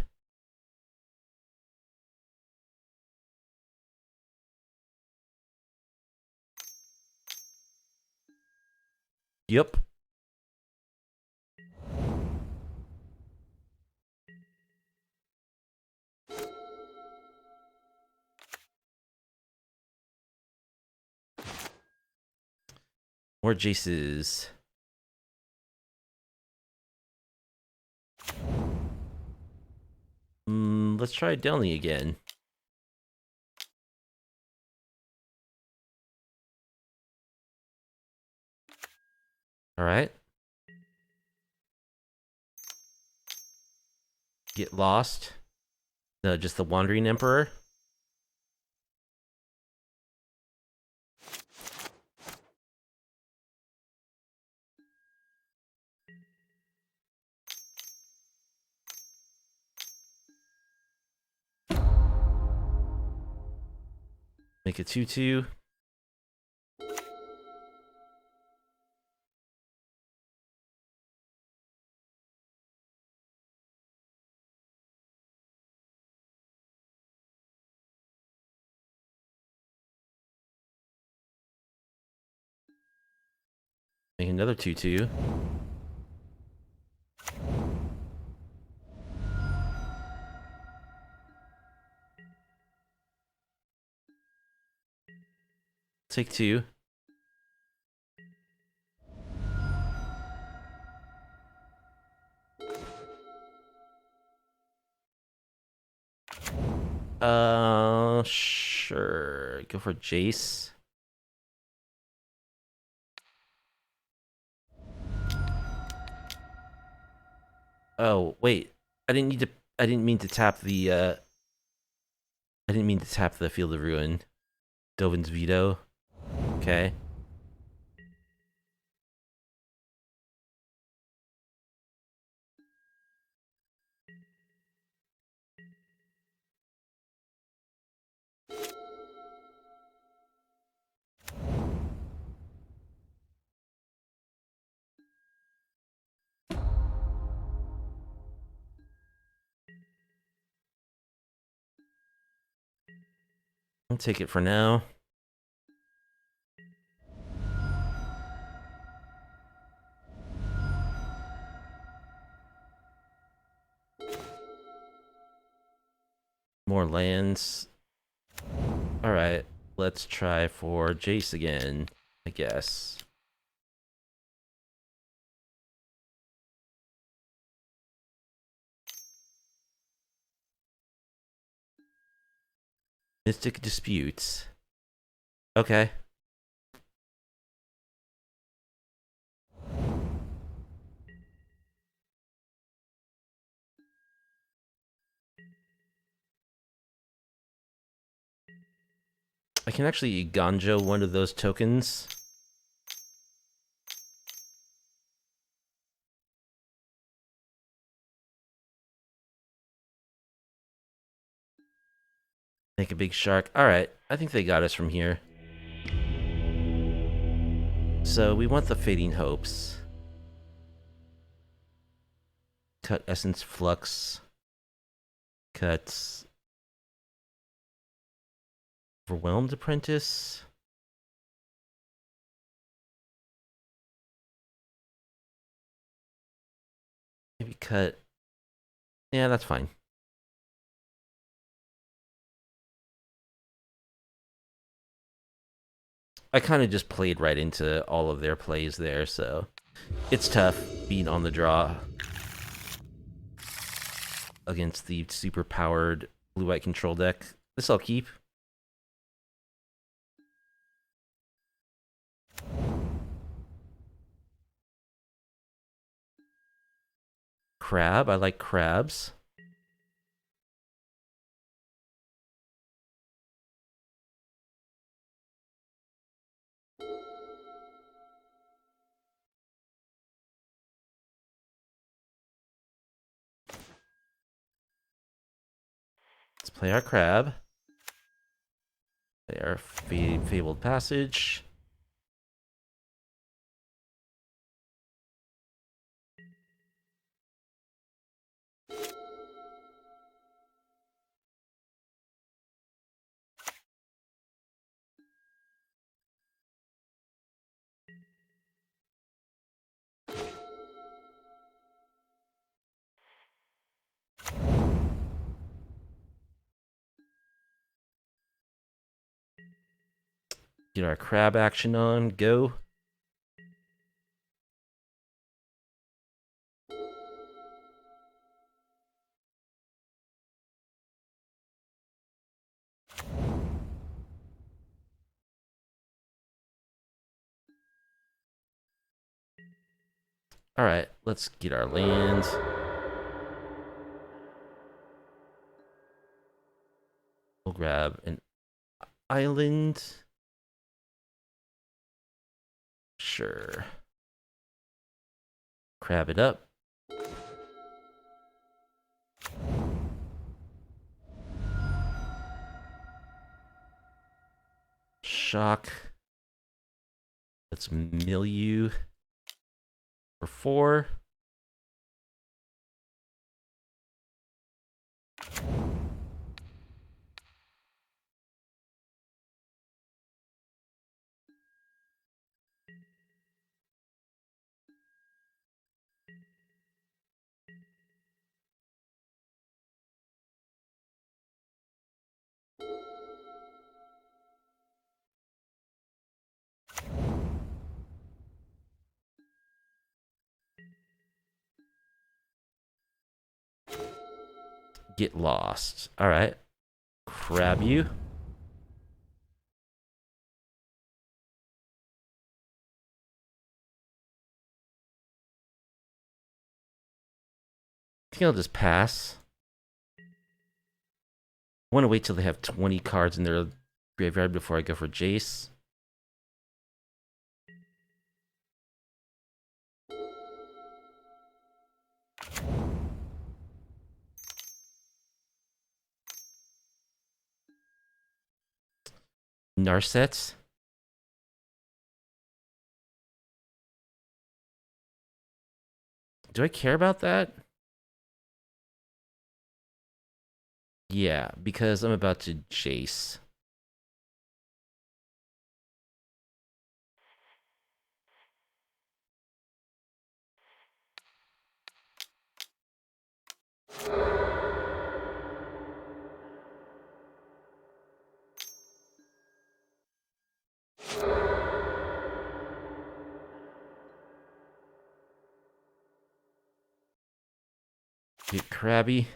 Yep. More Jaces. Let's try Delney again. Alright. Get lost. No, just the Wandering Emperor. Make a 2/2. Make another 2/2. Take 2. Sure. Go for Jace. Oh, wait. I didn't mean to tap the, I didn't mean to tap the Field of Ruin. Dovin's Veto. Okay. I'll take it for now. More lands. Alright, let's try for Jace again, I guess. Mystic Disputes. Okay. I can actually Ganjo one of those tokens. Make a big shark. Alright, I think they got us from here. So we want the Fading Hopes. Cut Essence Flux. Cut Overwhelmed Apprentice. Maybe cut. Yeah, that's fine. I kind of just played right into all of their plays there, so it's tough being on the draw against the super powered blue-white control deck. This I'll keep. Crab, I like crabs. Let's play our crab. Play our Fabled Passage. Get our crab action on. Go. Alright, let's get our lands. We'll grab an island. Sure. Crab it up. Shock. Let's mill you for 4. Get lost. Alright. Crab you. I think I'll just pass. I want to wait till they have 20 cards in their graveyard before I go for Jace. Narset. Do I care about that? Yeah, because I'm about to Jace. Get crabby.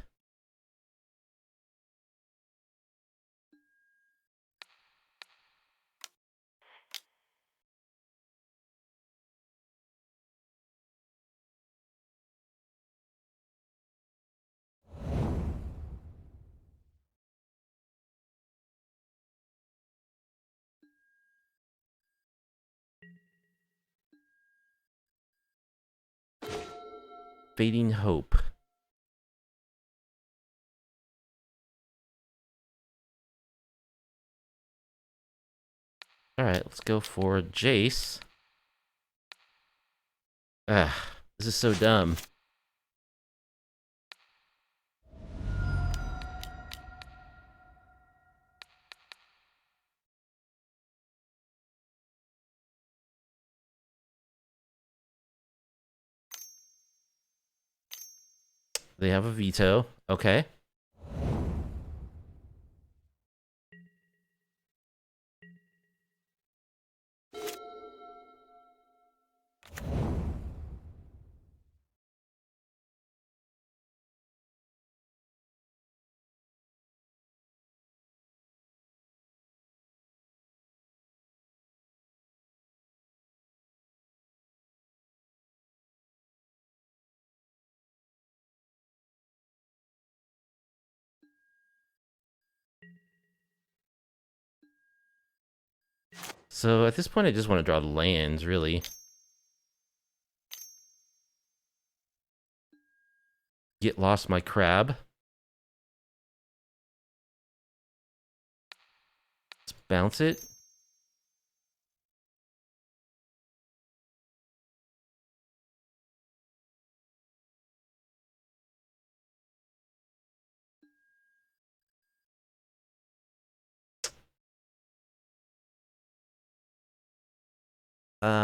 Fading Hope. Alright, let's go for Jace. Ah, this is so dumb. They have a veto. Okay. So at this point, I just want to draw the lands, really. Get lost my crab. Let's bounce it.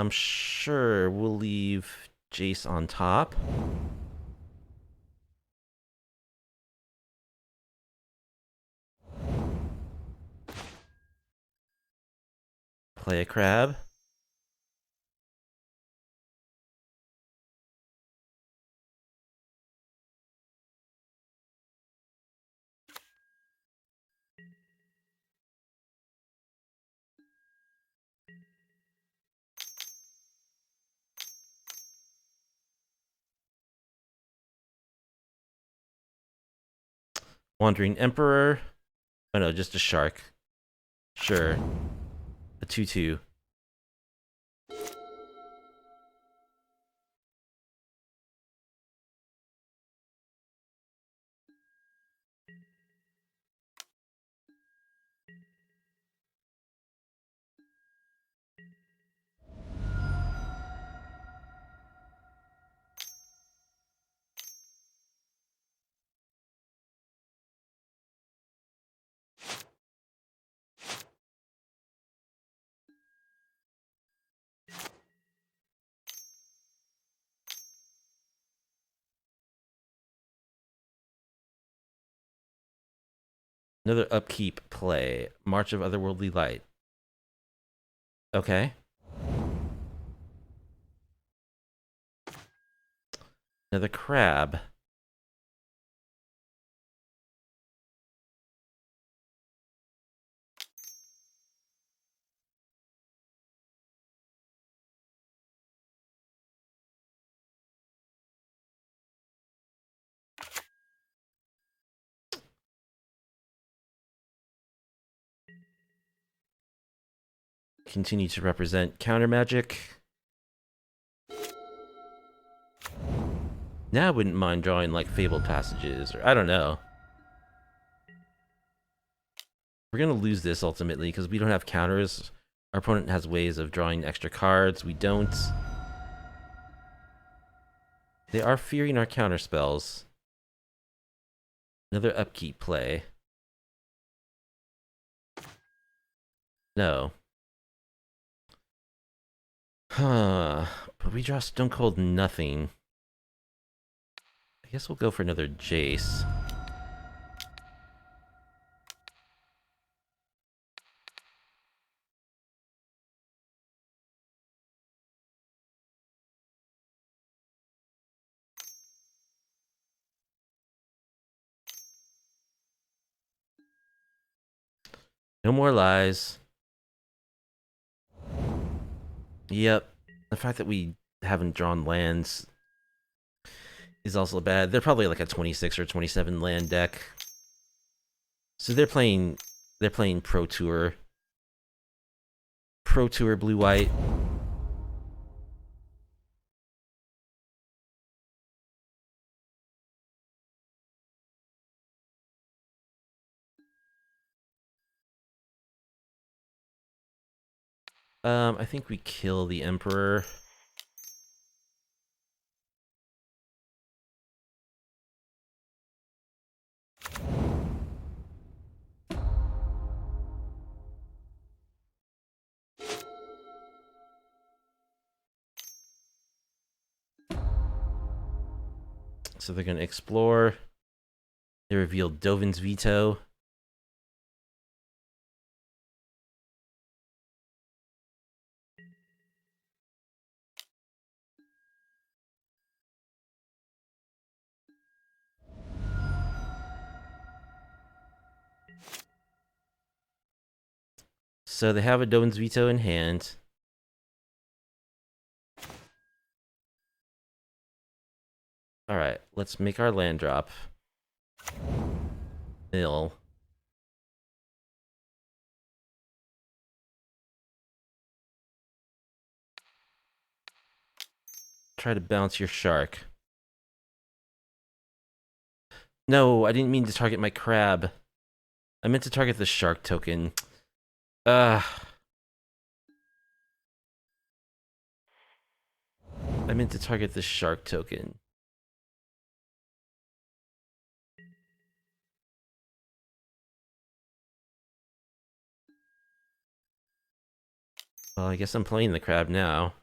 Sure, we'll leave Jace on top. Play a crab. Wandering Emperor. Oh no, just a shark. Sure. A 2/2. Another upkeep play. March of Otherworldly Light. Okay. Another crab. Continue to represent counter magic. Now I wouldn't mind drawing like Fabled passages, or I don't know. We're gonna lose this ultimately because we don't have counters. Our opponent has ways of drawing extra cards. We don't. They are fearing our counter spells. Another upkeep play. No. Huh. But we draw Stone Cold nothing. I guess we'll go for another Jace. No more lies. Yep. The fact that we haven't drawn lands is also bad. They're probably like a 26 or 27 land deck. So they're playing Pro Tour. Pro Tour blue-white. I think we kill the Emperor. So they're gonna explore. They revealed Dovin's Veto. So they have a Dovin's Veto in hand. Alright, let's make our land drop. Mill. Try to bounce your shark. No, I didn't mean to target my crab. I meant to target the shark token. I meant to target the shark token. Well, I guess I'm playing the crab now.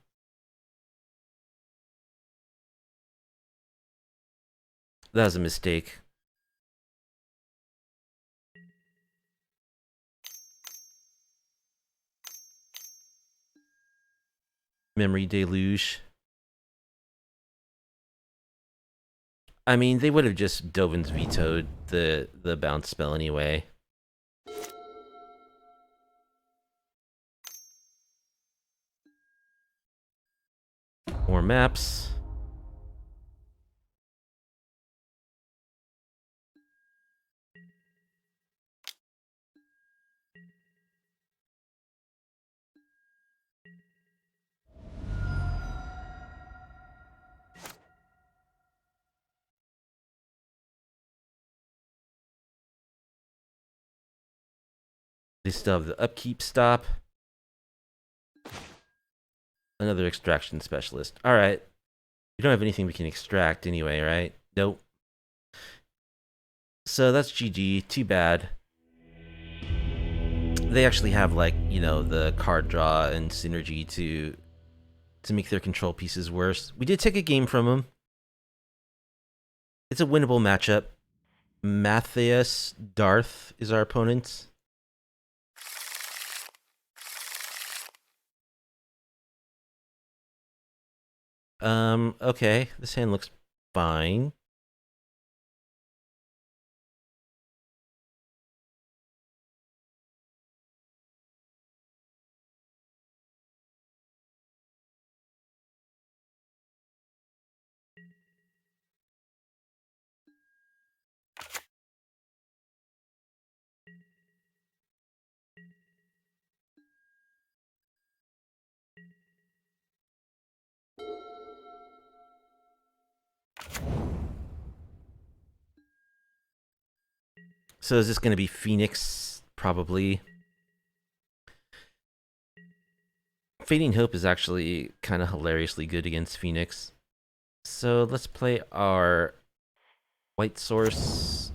That was a mistake. Memory deluge. I mean, they would have just Dovin's vetoed the bounce spell anyway. More maps. They still have the upkeep stop. Another extraction specialist. Alright. We don't have anything we can extract anyway, right? Nope. So that's GG. Too bad. They actually have, like, you know, the card draw and synergy to make their control pieces worse. We did take a game from them. It's a winnable matchup. Matthias Darth is our opponent. Okay. This hand looks fine. So is this going to be Phoenix? Probably. Fading Hope is actually kind of hilariously good against Phoenix. So let's play our White Source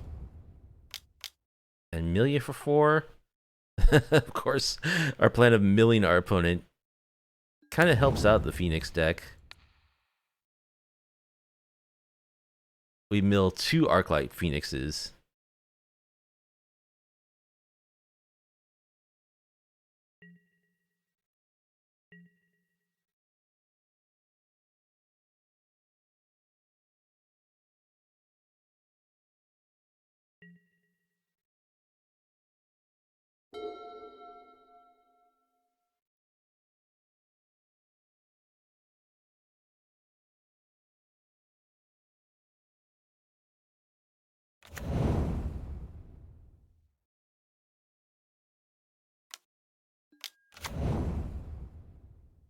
and Milia for 4. Of course, our plan of milling our opponent kind of helps out the Phoenix deck. We mill 2 Arclight Phoenixes.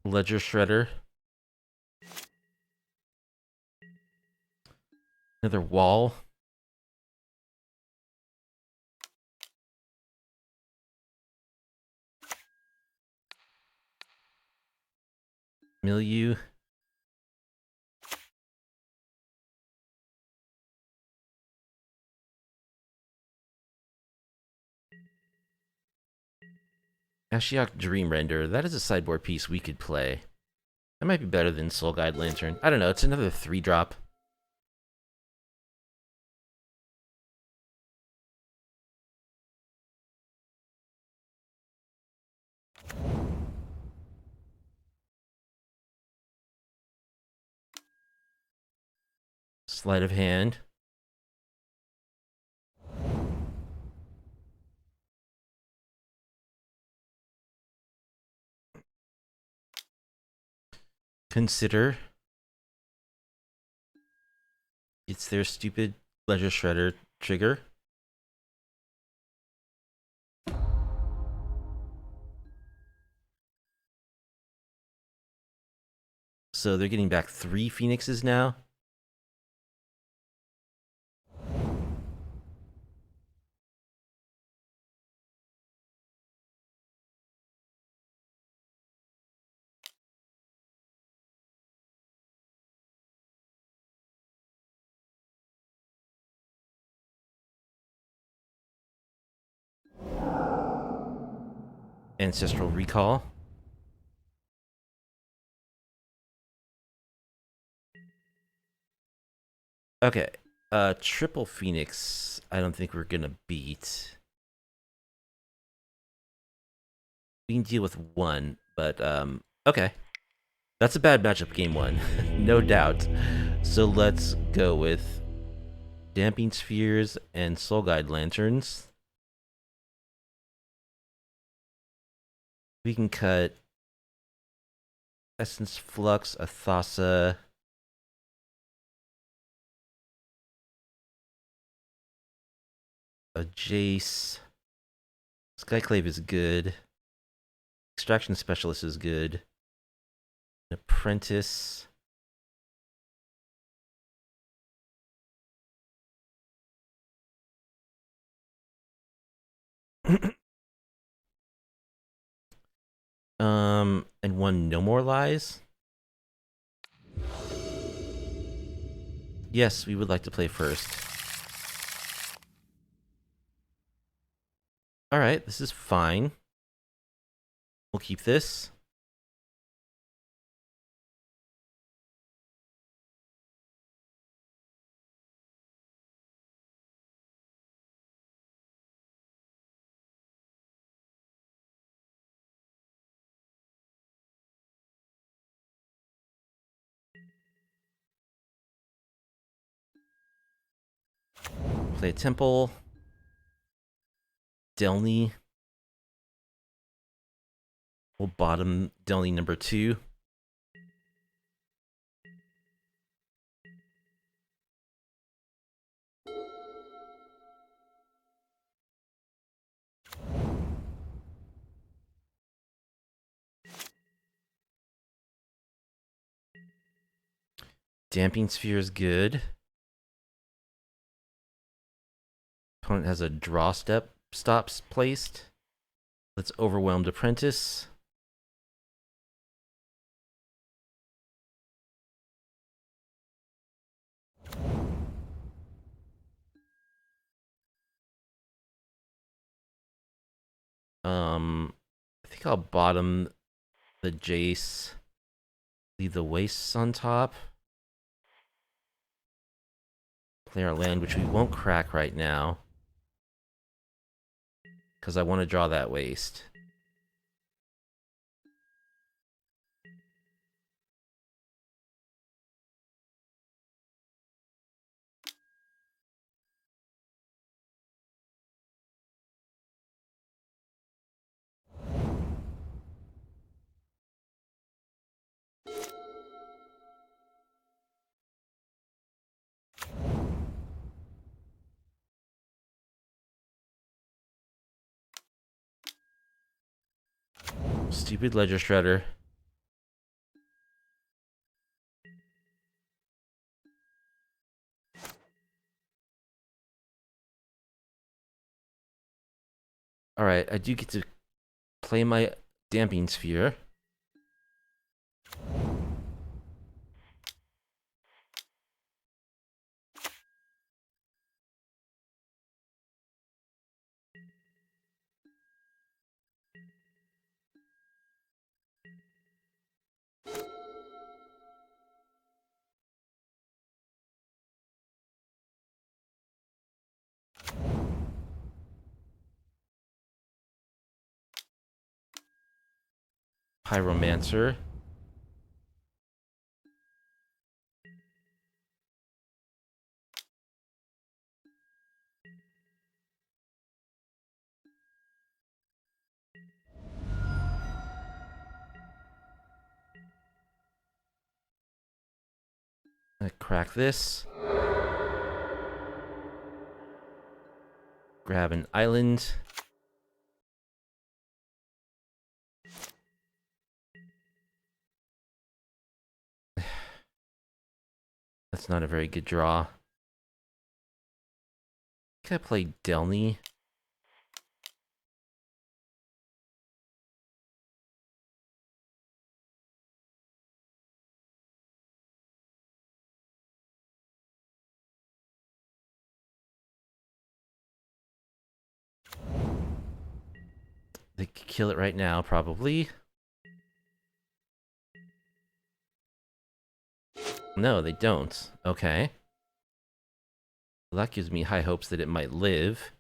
Ledger Shredder. Another wall. Milieu. Ashiok Dream Render. That is a sideboard piece we could play. That might be better than Soul Guide Lantern. I don't know. It's another 3-drop. Sleight of hand. Consider. It's their stupid Ledger Shredder trigger. So they're getting back 3 Phoenixes now. Ancestral Recall. Okay. Triple Phoenix, I don't think we're gonna beat. We can deal with 1, but, okay. That's a bad matchup, game 1. No doubt. So let's go with Damping Spheres and Soul Guide Lanterns. We can cut Essence Flux, a Thassa, a Jace. Skyclave is good. Extraction Specialist is good. An Apprentice. And one no more lies. Yes, we would like to play first. Alright, this is fine. We'll keep this. Play a temple. Delney. We'll bottom Delney number 2. Damping Sphere is good. Opponent has a draw step stops placed. Let's Overwhelmed Apprentice. I think I'll bottom the Jace. Leave the Wastes on top. Play our land, which we won't crack right now. Because I want to draw that Waste. Stupid Ledger Shredder. Alright, I do get to play my Damping Sphere. Pyromancer. I crack this. Grab an island. That's not a very good draw. Can I play Delney? They could kill it right now, probably. No, they don't. Okay. Well, that gives me high hopes that it might live.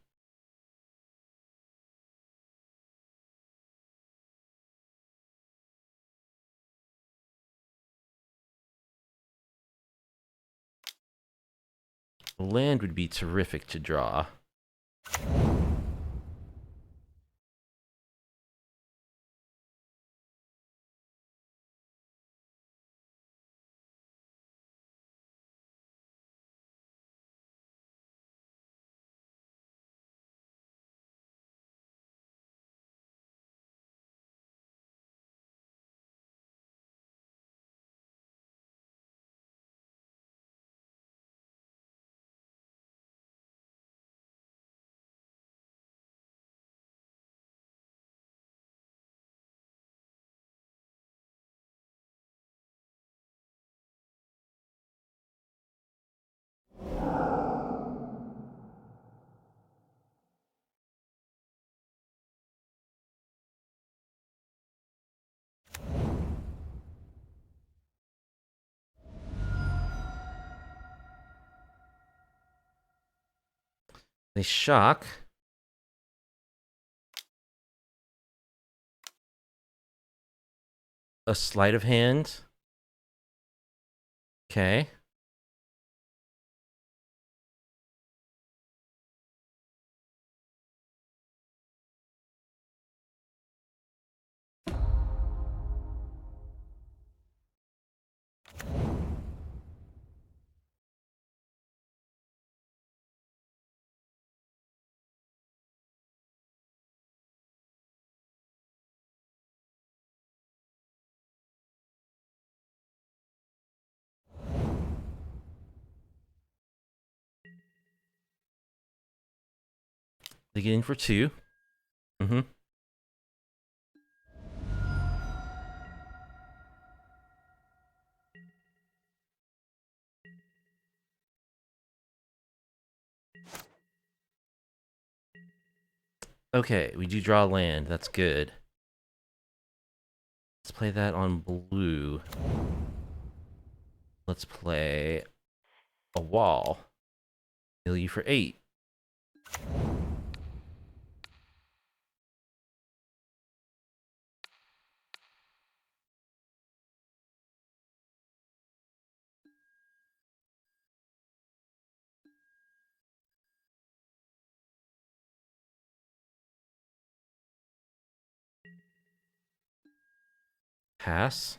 Land would be terrific to draw. They shock. A sleight of hand. Okay. They get in for 2. Mm-hmm. Okay, we do draw land. That's good. Let's play that on blue. Let's play a wall. Heal you for 8. Pass.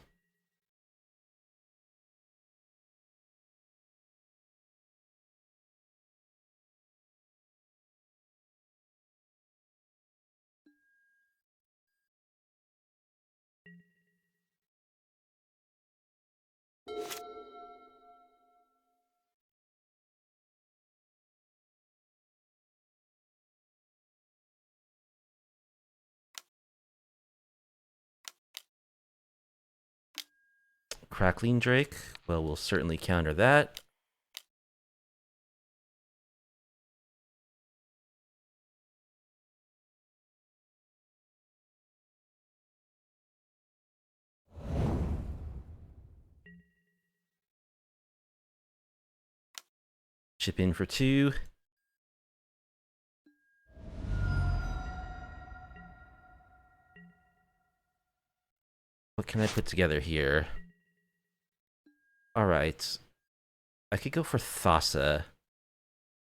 Crackling Drake. Well, we'll certainly counter that. Chip in for 2. What can I put together here? Alright. I could go for Thassa. I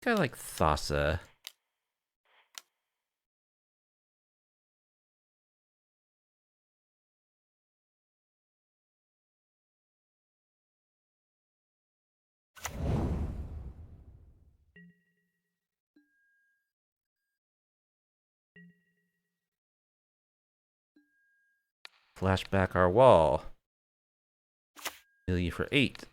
think I like Thassa. Flashback our wall. Heal you for 8.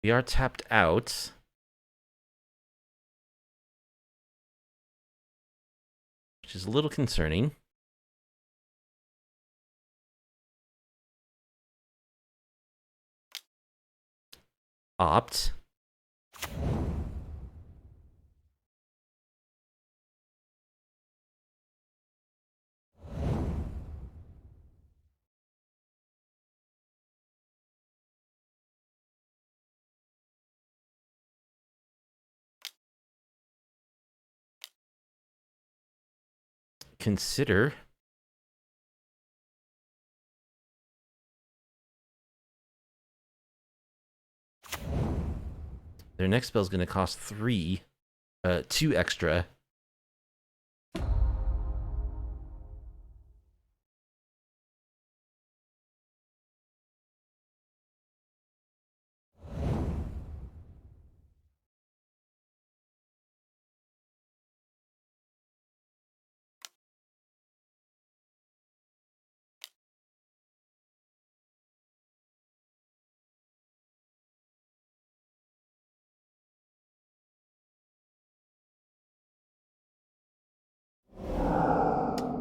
We are tapped out. Which is a little concerning. Opt. Consider. Their next spell is going to cost 2 extra.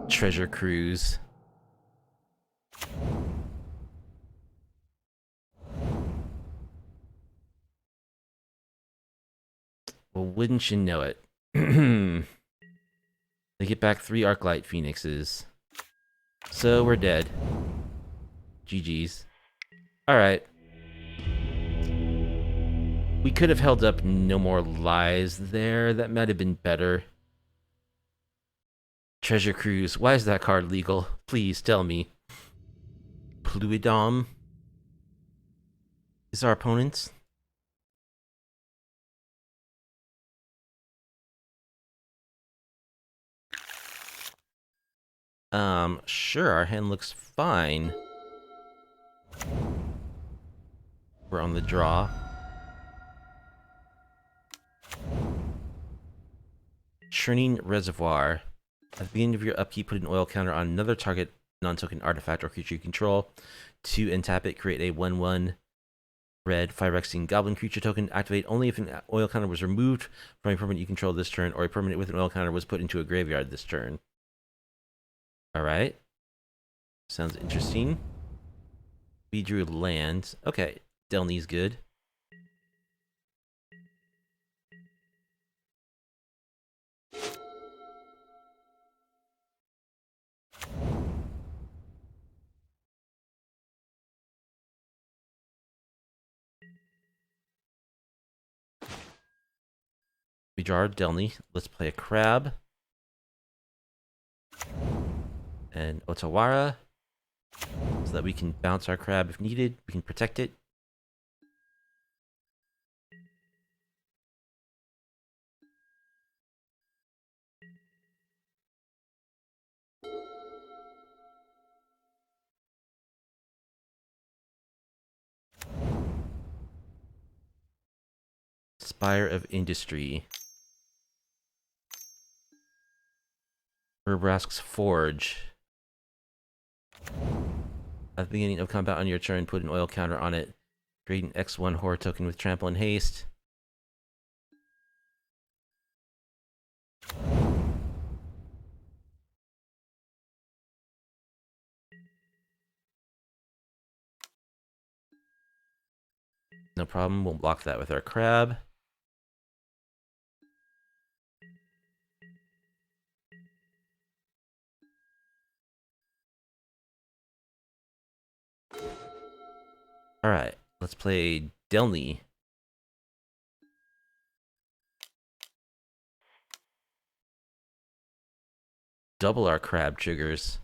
Treasure Cruise. Well, wouldn't you know it? They get back 3 Arclight Phoenixes. So we're dead. GG's. Alright. We could have held up no more lies there. That might have been better. Treasure Cruise. Why is that card legal? Please tell me. Pluidom is our opponent. Sure, our hand looks fine. We're on the draw. Churning Reservoir. At the beginning of your upkeep, put an oil counter on another target non-token artifact or creature you control. To untap it, create a 1/1 red Phyrexian Goblin creature token. Activate only if an oil counter was removed from a permanent you control this turn, or a permanent with an oil counter was put into a graveyard this turn. Alright. Sounds interesting. We drew land. Okay, Delney's good. We draw our Delney. Let's play a crab. And Otawara. So that we can bounce our crab if needed. We can protect it. Spire of Industry. Urbrask's Forge. At the beginning of combat on your turn, put an oil counter on it. Create an X1 horror token with trample and haste. No problem, we'll block that with our crab. Alright, let's play Delney. Double our crab triggers.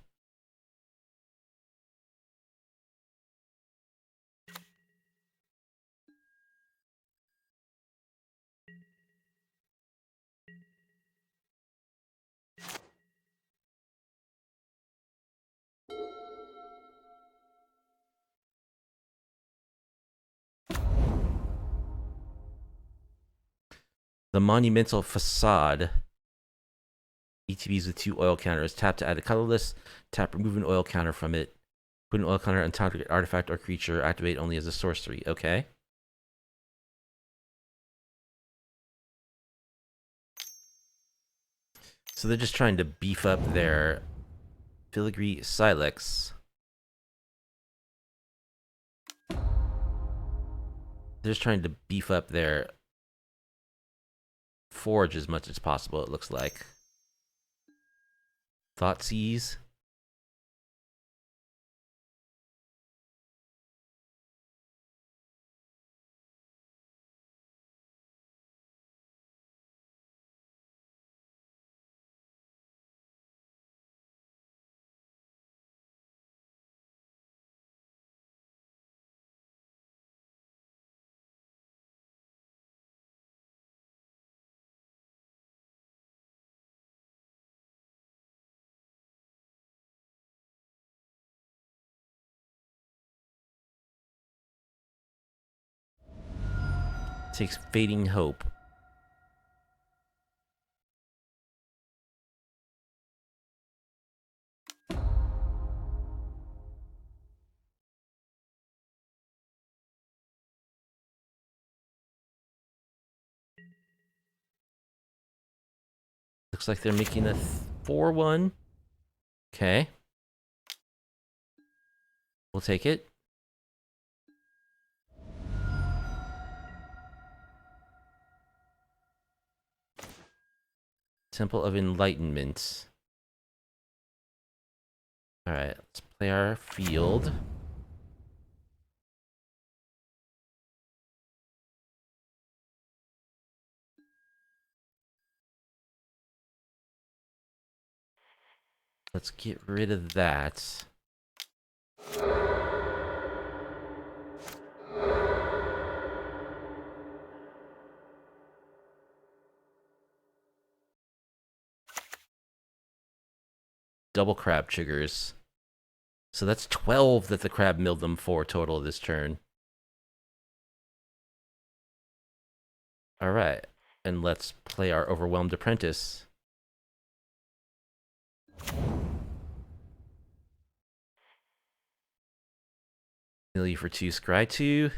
The Monumental Facade. ETBs with 2 oil counters. Tap to add a colorless. Tap, remove an oil counter from it. Put an oil counter on target artifact or creature. Activate only as a sorcery. Okay. So they're just trying to beef up their Filigree Silex. They're just trying to beef up their Forge as much as possible, it looks like. Thoughtseize. Takes Fading Hope. Looks like they're making a 4/1. Okay. We'll take it. Temple of Enlightenment. Alright, let's play our field. Let's get rid of that. Double crab triggers. So that's 12 that the crab milled them for total this turn. Alright, and let's play our Overwhelmed Apprentice. Mill you for 2, scry 2.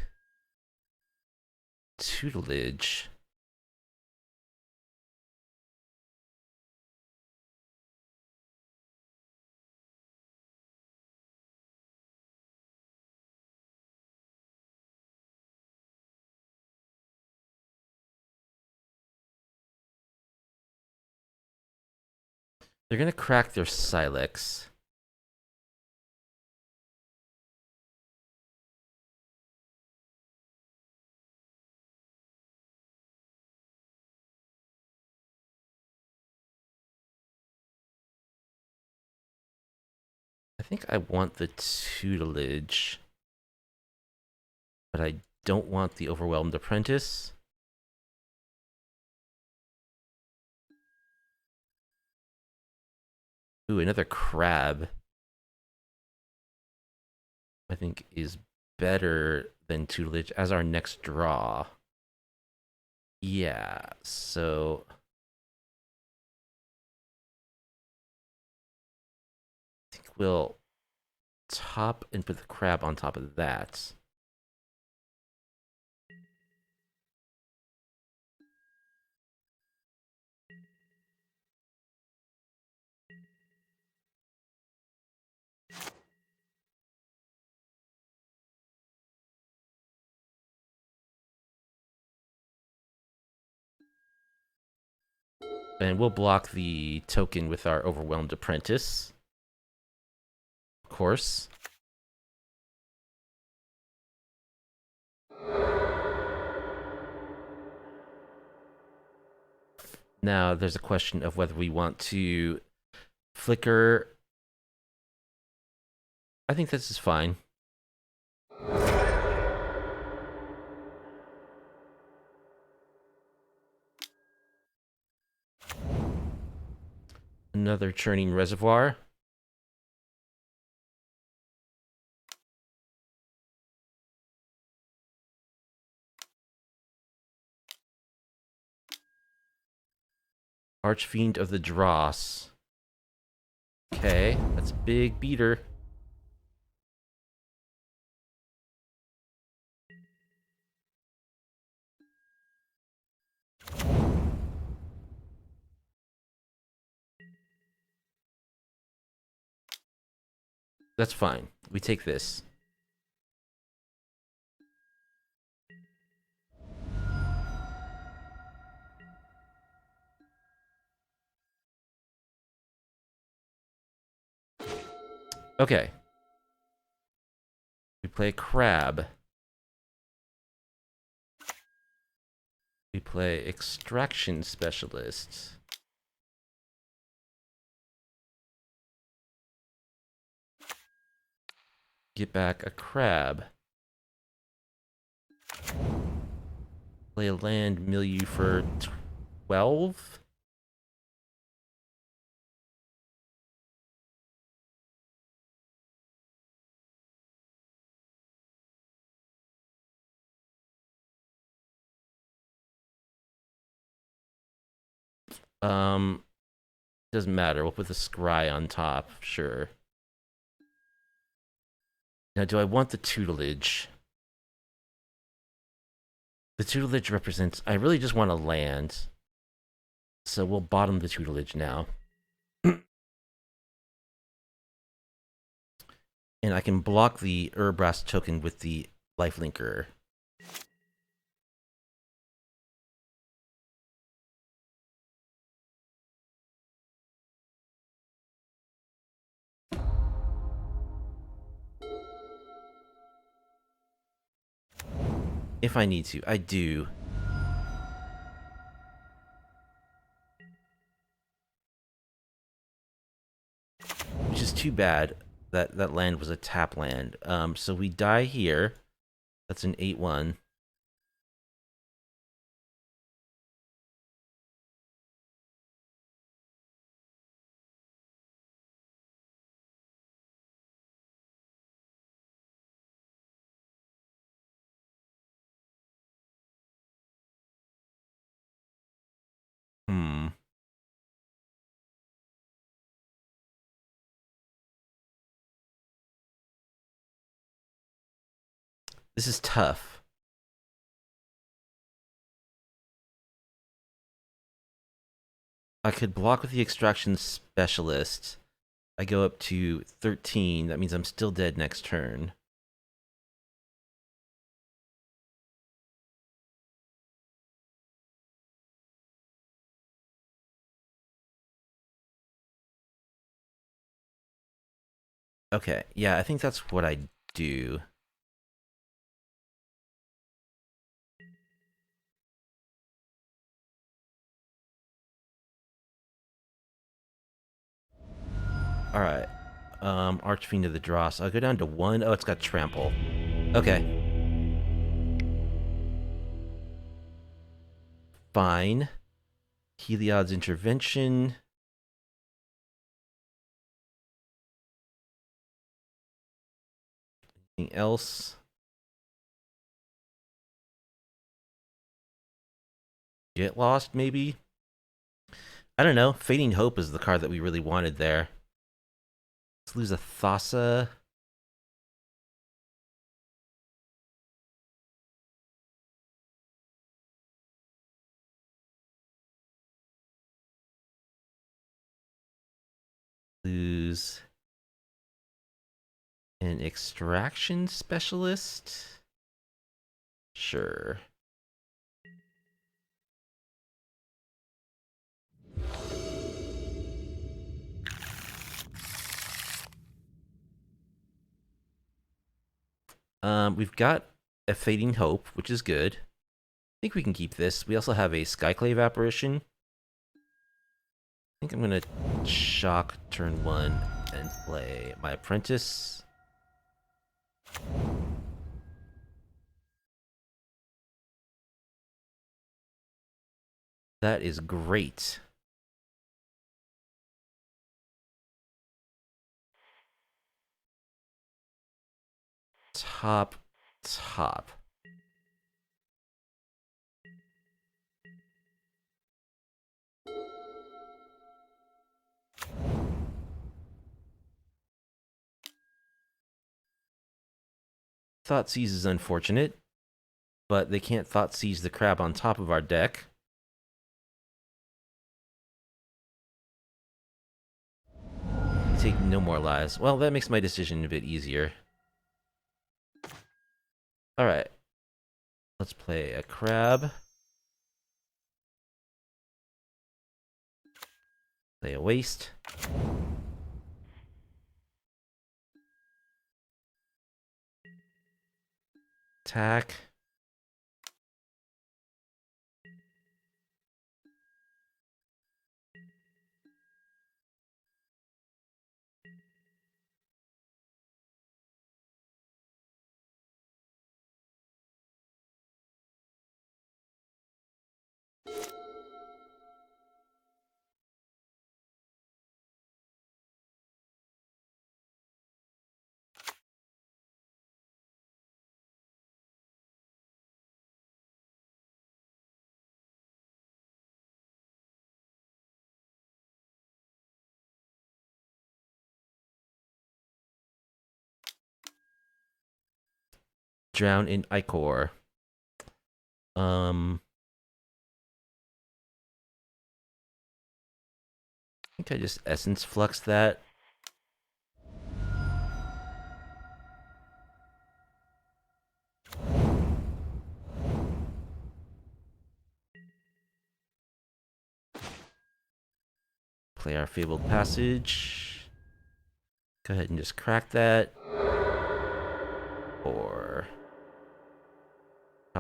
Tutelage. They're gonna crack their Silex. I think I want the Tutelage, but I don't want the Overwhelmed Apprentice. Ooh, another crab. I think is better than Tutelage as our next draw. Yeah, so I think we'll top and put the crab on top of that. And we'll block the token with our Overwhelmed Apprentice. Of course. Now, there's a question of whether we want to flicker. I think this is fine. Another churning reservoir. Archfiend of the Dross. Okay, that's a big beater. That's fine. We take this. Okay. We play crab. We play extraction specialist. Get back a crab. Play a land, mill you for 12. Doesn't matter. We'll put the scry on top, sure. Now, do I want the tutelage? The tutelage represents... I really just want to land. So we'll bottom the tutelage now. And I can block the Urbras token with the lifelinker. If I need to, I do. Which is too bad that that land was a tap land. So we die here. That's an 8-1. Hmm. This is tough. I could block with the extraction specialist. I go up to 13. That means I'm still dead next turn. Okay, yeah, I think that's what I do. Alright. Archfiend of the Dross. I'll go down to 1. Oh, it's got trample. Okay. Fine. Heliod's intervention. Anything else? Get lost, maybe? I don't know. Fading Hope is the card that we really wanted there. Let's lose a Thassa. Lose an extraction specialist. Sure. We've got a Fading Hope, which is good. I think we can keep this. We also have a Skyclave Apparition. I think I'm gonna shock turn 1 and play my Apprentice. That is great. Top. Thoughtseize is unfortunate, but they can't Thoughtseize the crab on top of our deck. Take no more lives. Well, that makes my decision a bit easier. Alright. Let's play a crab. Play a waste. Attack. Drown in Ichor. I think I just Essence Flux that. Play our Fabled Passage. Go ahead and just crack that. Or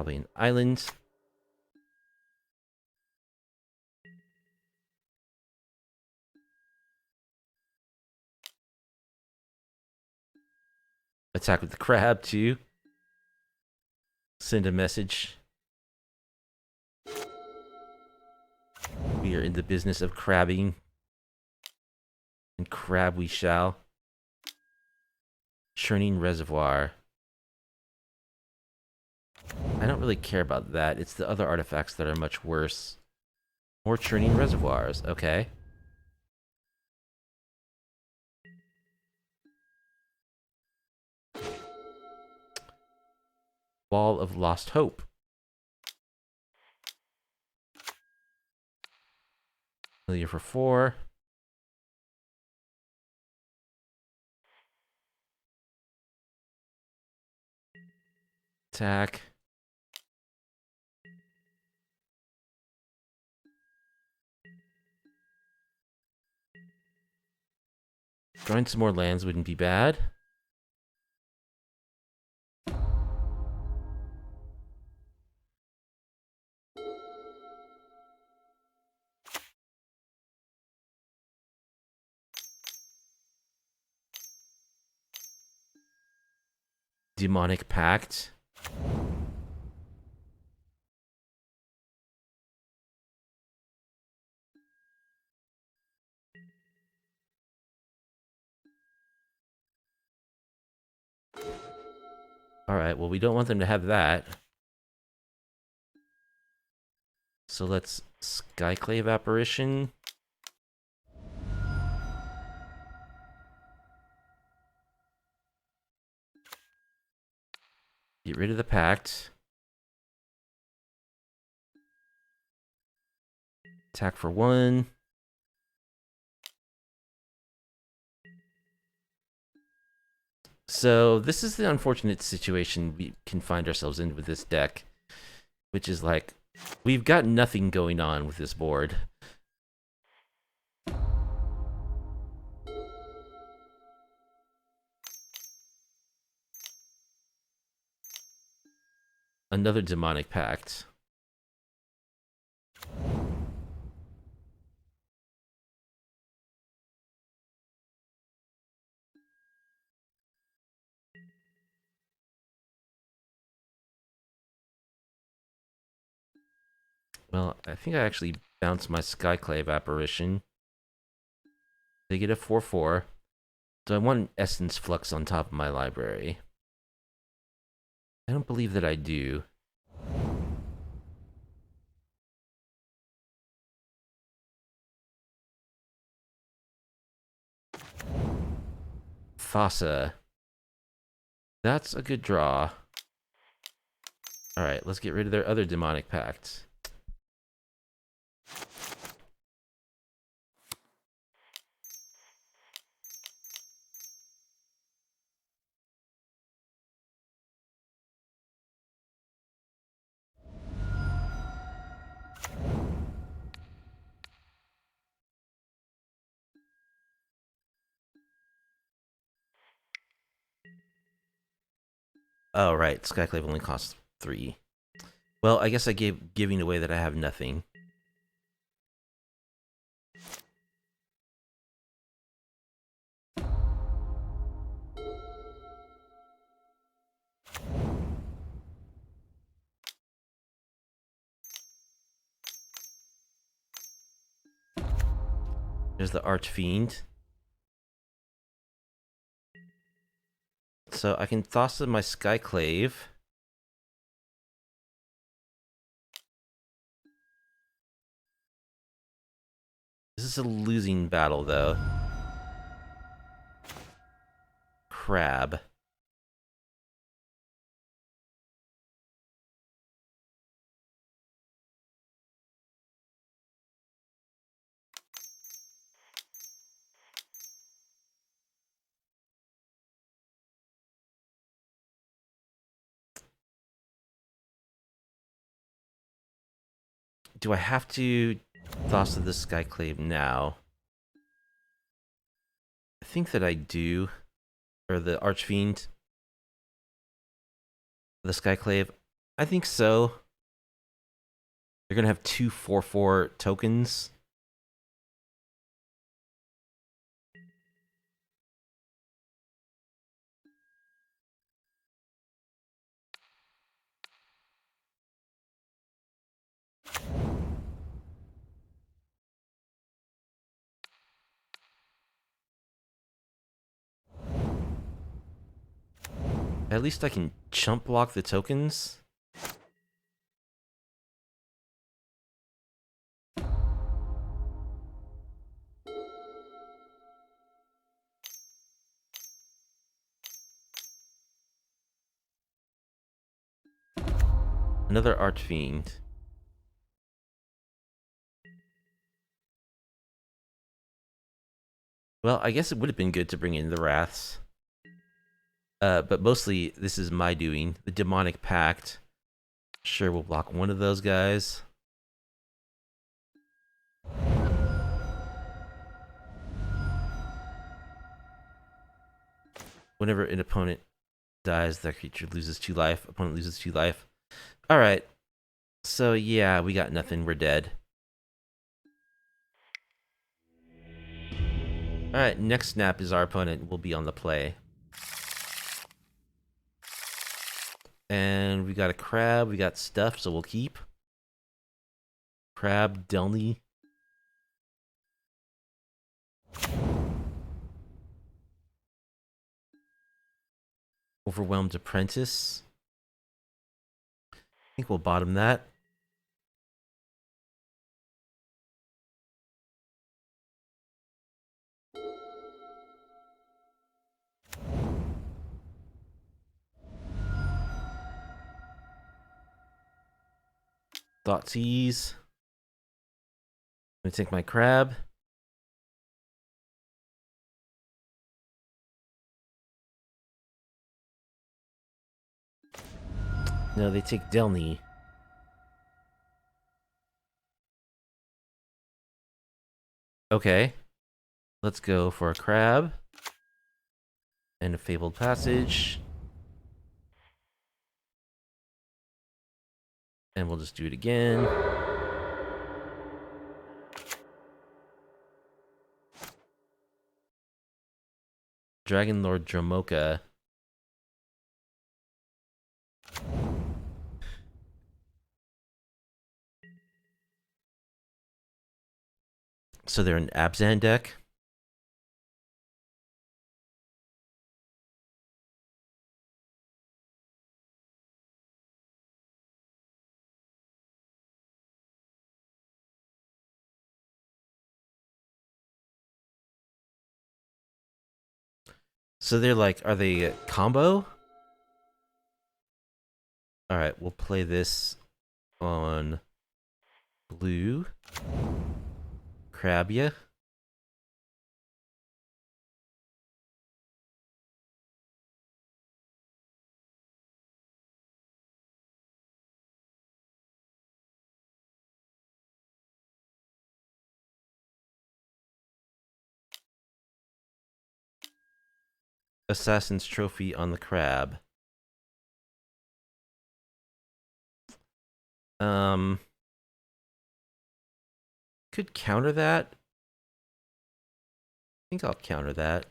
Probably an island. Attack with the crab, too. Send a message. We are in the business of crabbing. And crab we shall. Churning reservoir. I don't really care about that. It's the other artifacts that are much worse. More churning reservoirs. Okay. Wall of Lost Hope. Familiar for 4. Attack. Drawing some more lands wouldn't be bad. Demonic Pact. Alright, well, we don't want them to have that. So let's Skyclave Apparition. Get rid of the Pact. Attack for 1. So this is the unfortunate situation we can find ourselves in with this deck. Which is like, we've got nothing going on with this board. Another Demonic Pact. Well, I think I actually bounced my Skyclave Apparition. They get a 4/4. So I want an Essence Flux on top of my library. I don't believe that I do. Thassa. That's a good draw. Alright, let's get rid of their other Demonic Pact. Oh, right. Skyclave only costs 3. Well, I guess I gave giving away that I have nothing. There's the Archfiend. So I can Thassa my Skyclave. This is a losing battle, though. Crab. Do I have to Thassa the Skyclave now? I think that I do. Or the Archfiend. The Skyclave. I think so. They're gonna have 2 4/4 tokens. At least I can chump block the tokens. Another Archfiend. Well, I guess it would have been good to bring in the Wraths. But mostly, this is my doing. The Demonic Pact. Sure, we'll block one of those guys. Whenever an opponent dies, that creature loses 2 life. Opponent loses 2 life. Alright. So, yeah, we got nothing. We're dead. Alright, next snap is our opponent will be on the play. And we got a crab, we got stuff, so we'll keep. Crab, Delney. Overwhelmed Apprentice. I think we'll bottom that. Thoughtseize. I'm gonna take my crab. No, they take Delney. Okay. Let's go for a crab. And a Fabled Passage. And we'll just do it again. Dragon Lord Dromoka. So they're an Abzan deck. So they're like, are they a combo? Alright, we'll play this on blue. Crabia. Assassin's Trophy on the crab. Could counter that. I think I'll counter that.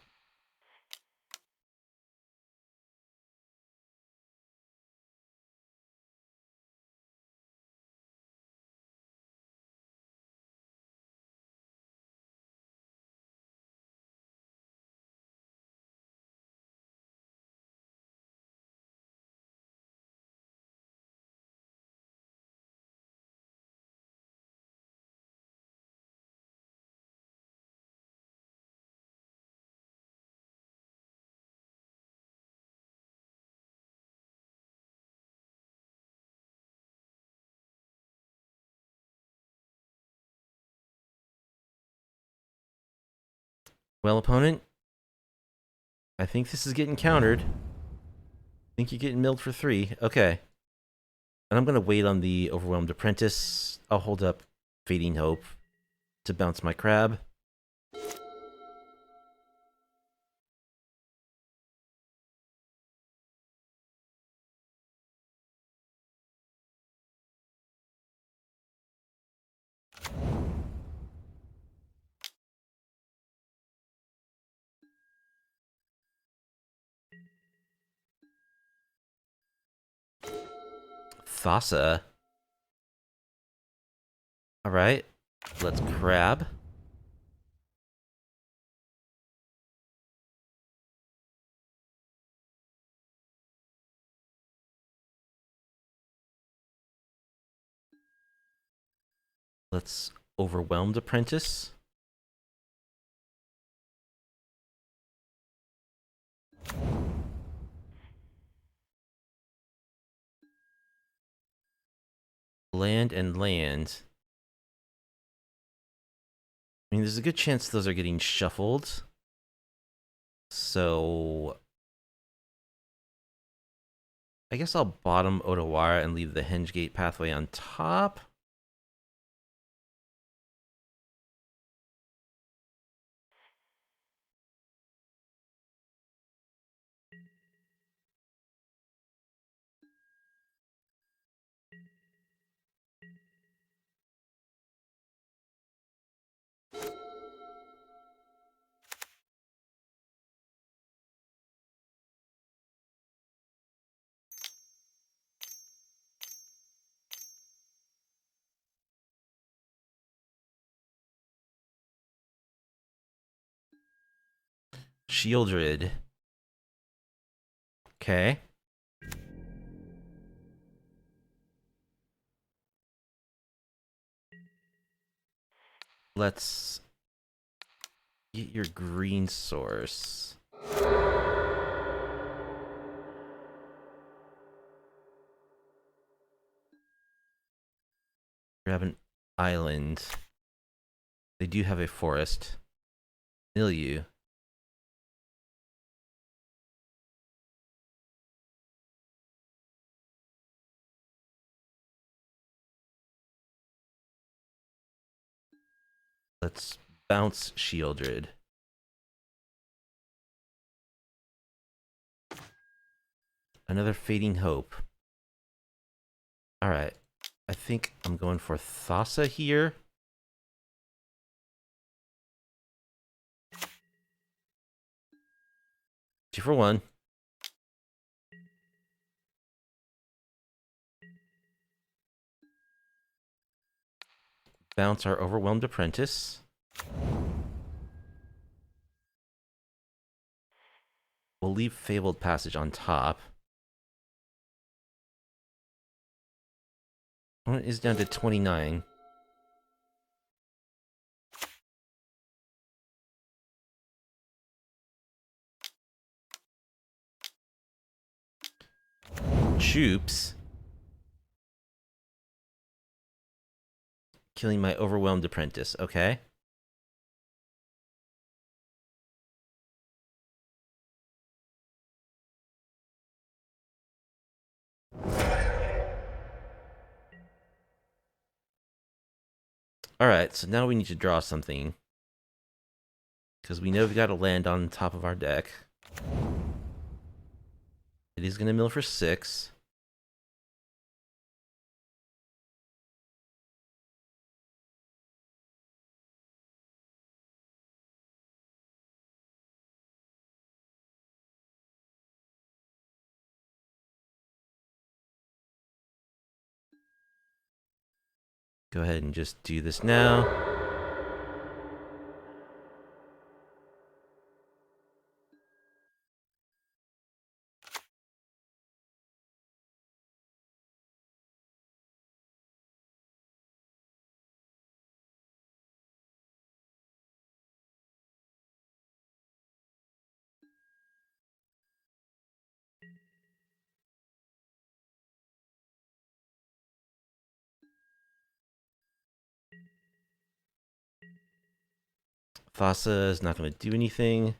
Well, opponent, I think this is getting countered. I think you're getting milled for 3. Okay. And I'm going to wait on the Overwhelmed Apprentice. I'll hold up Fading Hope to bounce my crab. Thassa. Alright. Let's grab. Let's Overwhelmed Apprentice. Land and land. I mean, there's a good chance those are getting shuffled. So I guess I'll bottom Otawara and leave the Hengate pathway on top. Shieldred. Okay. Let's get your green source. Grab an island. They do have a forest. Milieu. Let's bounce Shieldred. Another Fading Hope. Alright. I think I'm going for Thassa here. Two for one. Bounce our Overwhelmed Apprentice. We'll leave Fabled Passage on top. Opponent is down to 29. Troops. Killing my Overwhelmed Apprentice. Okay. Alright, so now we need to draw something. Because we know we gotta land on top of our deck. It is gonna mill for 6. Go ahead and just do this now. Thassa is not going to do anything.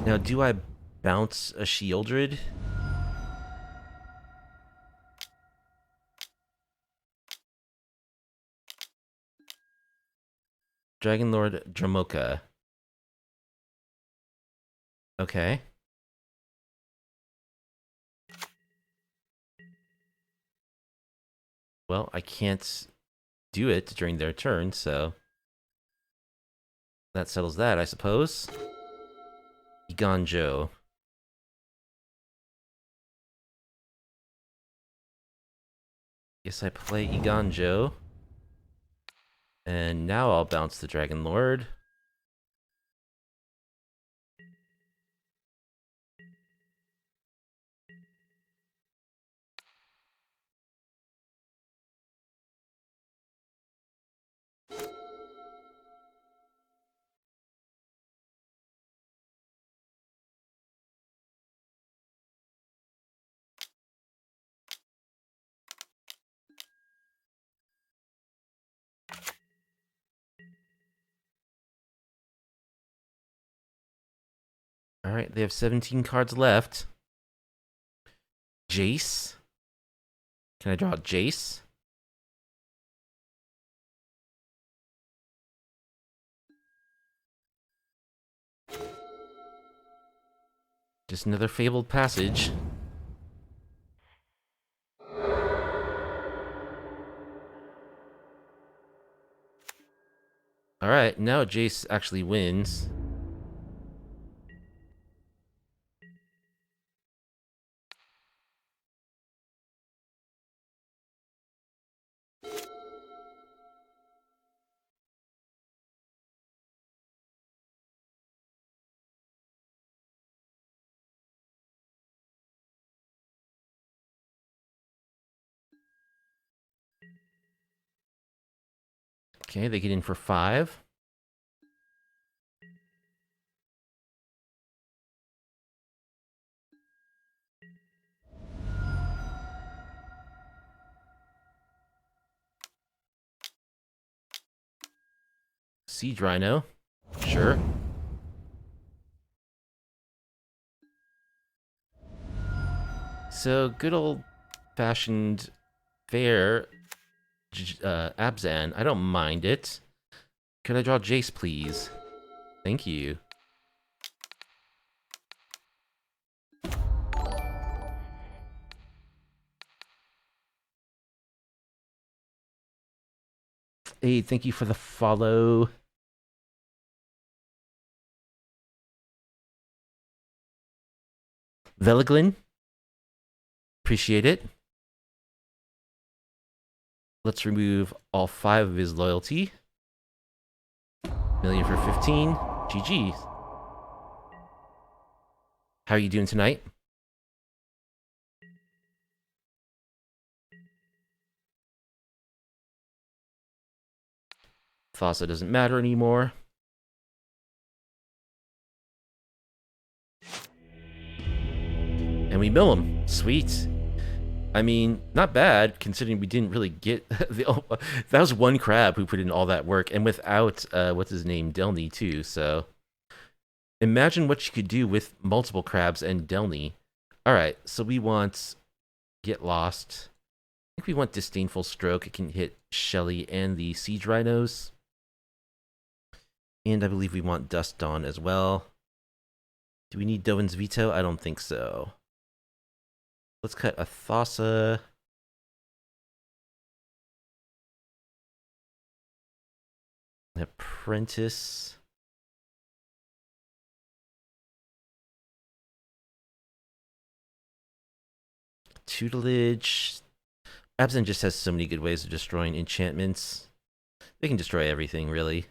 Now, do I bounce a Shieldred? Dragon Lord Dramoka. Okay. Well, I can't do it during their turn, so that settles that, I suppose. Iganjo. Guess I play Iganjo. And now I'll bounce the Dragon Lord. Alright, they have 17 cards left. Jace. Can I draw Jace? Just another Fabled passage. Alright, now Jace actually wins. Okay, they get in for 5. Siege Rhino. Sure. So, good old-fashioned fair Abzan. I don't mind it. Could I draw Jace, please? Thank you. Hey, thank you for the follow. Veliglin. Appreciate it. Let's remove all 5 of his loyalty. Million for 15. GG. How are you doing tonight? Thassa doesn't matter anymore. And we mill him. Sweet. I mean, not bad, considering we didn't really get... that was one crab who put in all that work, and without, what's his name, Delney, too, so... Imagine what you could do with multiple crabs and Delney. Alright, so we want Get Lost. I think we want Disdainful Stroke. It can hit Shelly and the Siege Rhinos. And I believe we want Dust Dawn as well. Do we need Dovin's Veto? I don't think so. Let's cut a Thassa. Apprentice. Tutelage. Abzan just has so many good ways of destroying enchantments. They can destroy everything, really.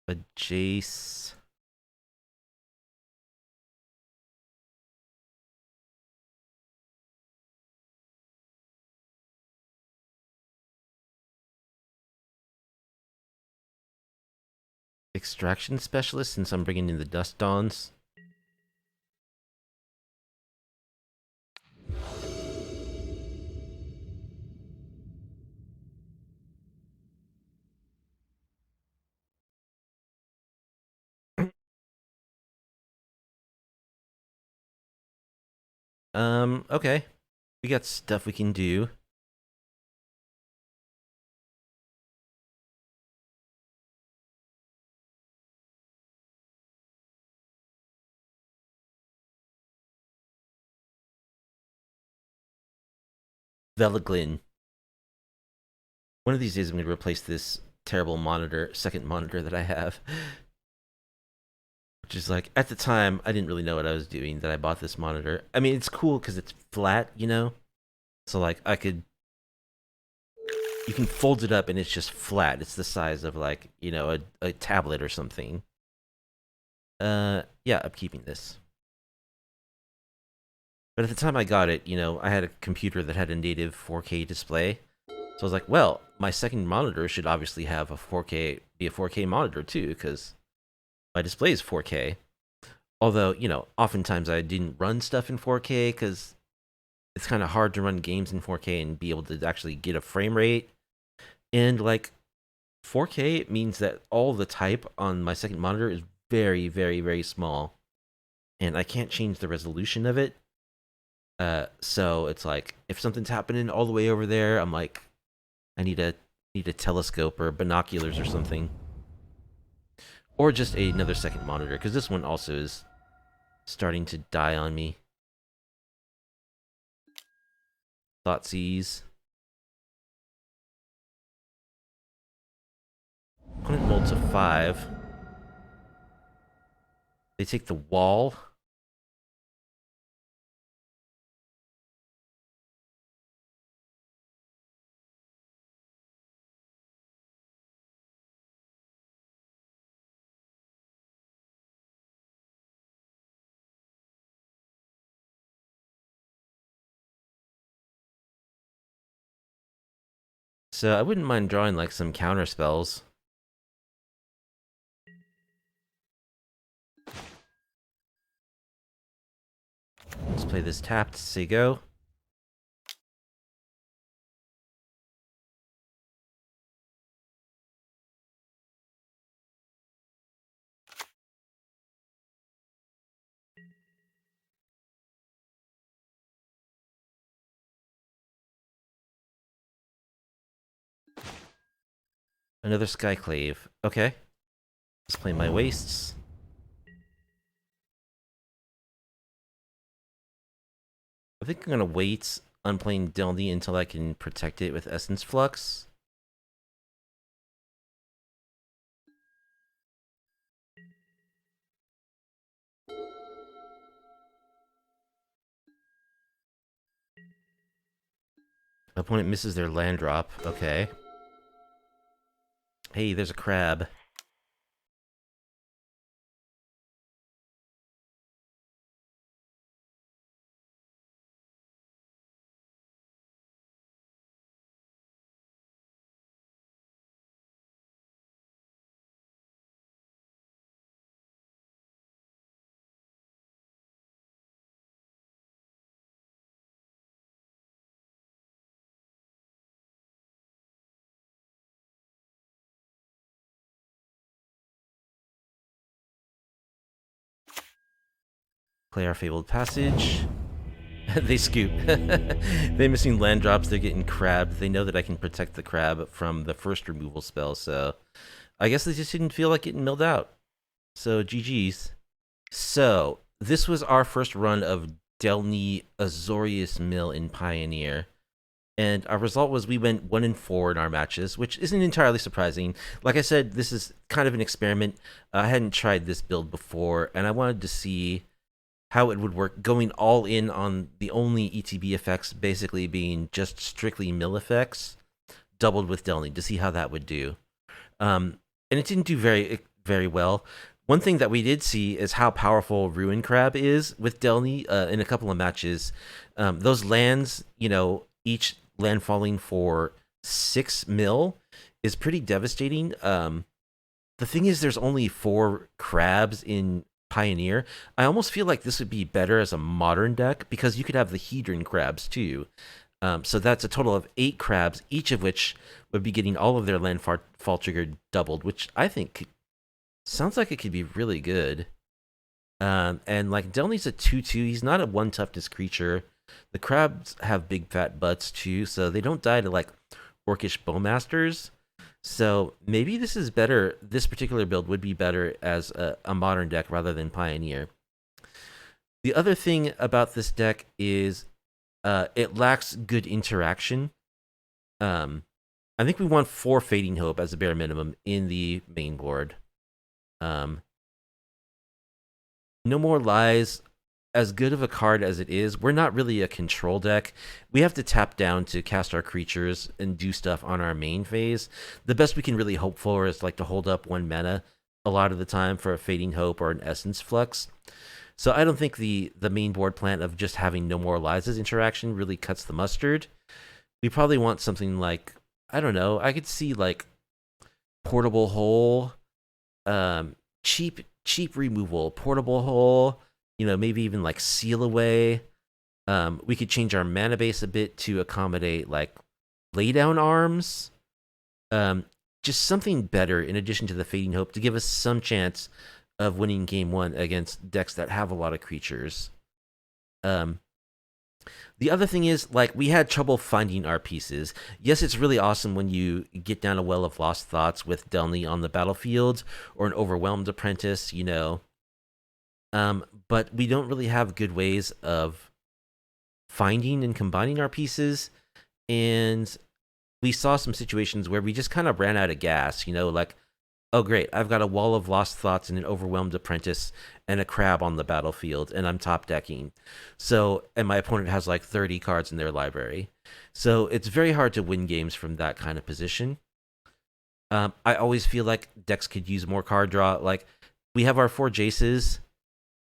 A Jace. Extraction Specialist, since I'm bringing in the Dust Dawns. Okay. We got stuff we can do. Veliglin. One of these days I'm going to replace this terrible second monitor that I have. Which is like, at the time, I didn't really know what I was doing that I bought this monitor. I mean, it's cool because it's flat, you know? So, like, you can fold it up and it's just flat. It's the size of, like, you know, a tablet or something. Yeah, I'm keeping this. But at the time I got it, you know, I had a computer that had a native 4K display. So I was like, well, my second monitor should obviously have be a 4K monitor too, because my display is 4K. Although, you know, oftentimes I didn't run stuff in 4K because it's kind of hard to run games in 4K and be able to actually get a frame rate. And like 4K means that all the type on my second monitor is very, very, very small. And I can't change the resolution of it. So it's like if something's happening all the way over there, I'm like, I need a telescope or binoculars or something. Or just another second monitor, because this one also is starting to die on me. Thoughtseize. Opponent rolled to 5. They take the wall. So I wouldn't mind drawing like some counter spells. Let's play this tapped tGO. Another Skyclave. Okay. Let's play my wastes. I think I'm gonna wait on playing Delney until I can protect it with Essence Flux. Opponent misses their land drop. Okay. Hey, there's a crab. Play our Fabled Passage. They scoop. They're missing land drops, they're getting crabbed. They know that I can protect the crab from the first removal spell, so I guess they just didn't feel like getting milled out. So GG's. So this was our first run of Delney Azorius Mill in Pioneer. And our result was we went 1-4 in our matches, which isn't entirely surprising. Like I said, this is kind of an experiment. I hadn't tried this build before, and I wanted to see how it would work going all in on the only ETB effects basically being just strictly mill effects, doubled with Delney, to see how that would do. And it didn't do very, very well. One thing that we did see is how powerful Ruin Crab is with Delney in a couple of matches. Those lands, you know, each land falling for 6 mil is pretty devastating. The thing is, there's only 4 crabs in Pioneer. I almost feel like this would be better as a modern deck because you could have the Hedron crabs too. So that's a total of 8 crabs, each of which would be getting all of their landfall trigger doubled, which I think sounds like it could be really good. And like Delney's a 2/2. He's not a 1 toughness creature. The crabs have big fat butts too, so they don't die to like orcish bowmasters. So maybe this is better. This particular build would be better as a modern deck rather than Pioneer. The other thing about this deck is it lacks good interaction. I think we want 4 Fading Hope as a bare minimum in the main board. No More Lies, as good of a card as it is, we're not really a control deck. We have to tap down to cast our creatures and do stuff on our main phase. The best we can really hope for is like to hold up 1 mana a lot of the time for a Fading Hope or an Essence Flux. So I don't think the main board plan of just having No More Lies' interaction really cuts the mustard. We probably want something like, I don't know, I could see like Portable Hole, cheap removal, Portable Hole, maybe even like Seal Away. We could change our mana base a bit to accommodate like Laydown Arms. Just something better in addition to the Fading Hope to give us some chance of winning game 1 against decks that have a lot of creatures. The other thing is, like, we had trouble finding our pieces. Yes, it's really awesome when you get down a Well of Lost Thoughts with Delney on the battlefield, or an Overwhelmed Apprentice, but we don't really have good ways of finding and combining our pieces, and we saw some situations where we just kind of ran out of gas, like, oh great, I've got a Wall of Lost Thoughts and an Overwhelmed Apprentice and a crab on the battlefield, and I'm top decking. So, and my opponent has like 30 cards in their library. So it's very hard to win games from that kind of position. I always feel like decks could use more card draw. Like, we have our 4 Jaces,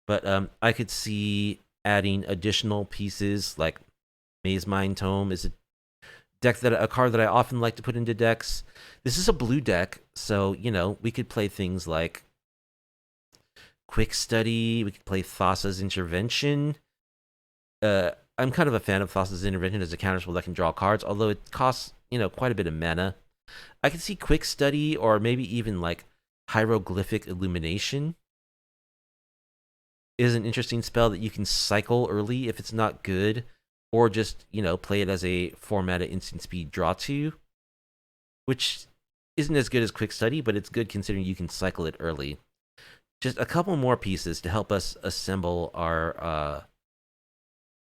but I could see adding additional pieces, like Maze Mind Tome is a card that I often like to put into decks. This is a blue deck, so, we could play things like Quick Study, we could play Thassa's Intervention. I'm kind of a fan of Thassa's Intervention as a counterspell that can draw cards, although it costs, quite a bit of mana. I could see Quick Study, or maybe even like Hieroglyphic Illumination is an interesting spell that you can cycle early if it's not good, or just, play it as a 4 mana instant speed draw 2, which isn't as good as Quick Study, but it's good considering you can cycle it early. Just a couple more pieces to help us assemble our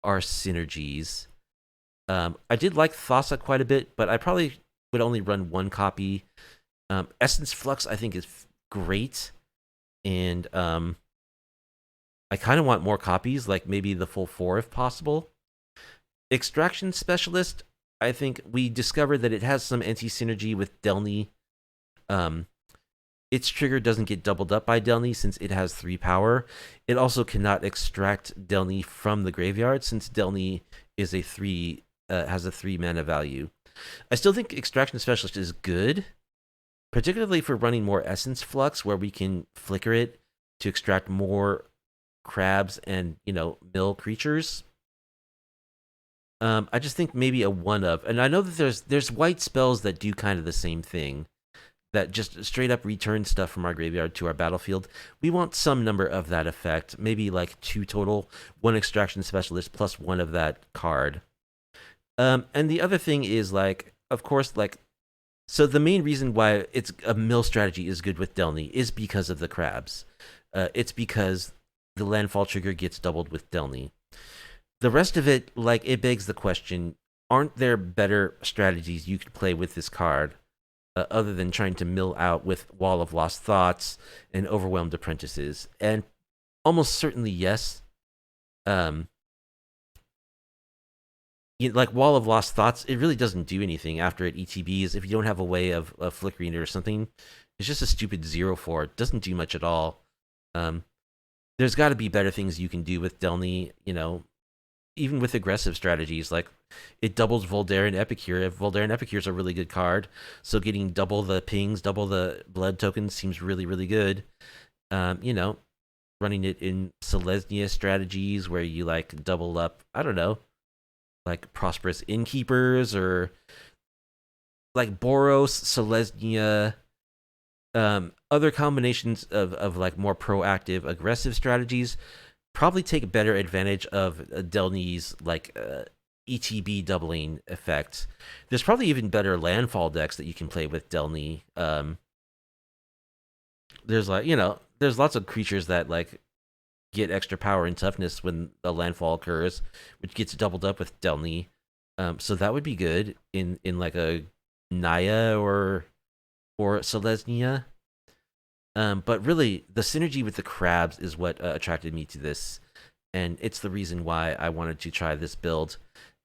synergies. I did like Thassa quite a bit, but I probably would only run 1 copy. Essence Flux, I think, is great, and I kind of want more copies, like maybe the full 4 if possible. Extraction Specialist, I think we discovered that it has some anti-synergy with Delney. Its trigger doesn't get doubled up by Delney since it has 3 power. It also cannot extract Delney from the graveyard since Delney is has a 3 mana value. I still think Extraction Specialist is good, particularly for running more Essence Flux, where we can flicker it to extract more crabs and, mill creatures. I just think maybe a 1-of, and I know that there's white spells that do kind of the same thing, that just straight up return stuff from our graveyard to our battlefield. We want some number of that effect, maybe like 2 total, 1 Extraction Specialist plus 1 of that card. And the other thing is, like, of course, like, so the main reason why it's a mill strategy is good with Delney is because of the crabs. It's because the landfall trigger gets doubled with Delney. The rest of it, like, it begs the question, aren't there better strategies you could play with this card other than trying to mill out with Wall of Lost Thoughts and Overwhelmed Apprentices? And almost certainly yes. Like Wall of Lost Thoughts, it really doesn't do anything after it ETBs. If you don't have a way of flickering it or something, it's just a stupid 0/4. It doesn't do much at all. There's got to be better things you can do with Delney, even with aggressive strategies. Like, it doubles Voldaire and Epicure. Voldaire and Epicure is a really good card, so getting double the pings, double the blood tokens seems really, really good. Running it in Selesnya strategies where you, like, double up, I don't know, like Prosperous Innkeepers, or like Boros, Selesnya, Other combinations of like more proactive, aggressive strategies probably take better advantage of Delney's like ETB doubling effect. There's probably even better landfall decks that you can play with Delney. There's like there's lots of creatures that like get extra power and toughness when the landfall occurs, which gets doubled up with Delney. So that would be good in like a Naya or Selesnya. But really, the synergy with the crabs is what attracted me to this, and it's the reason why I wanted to try this build.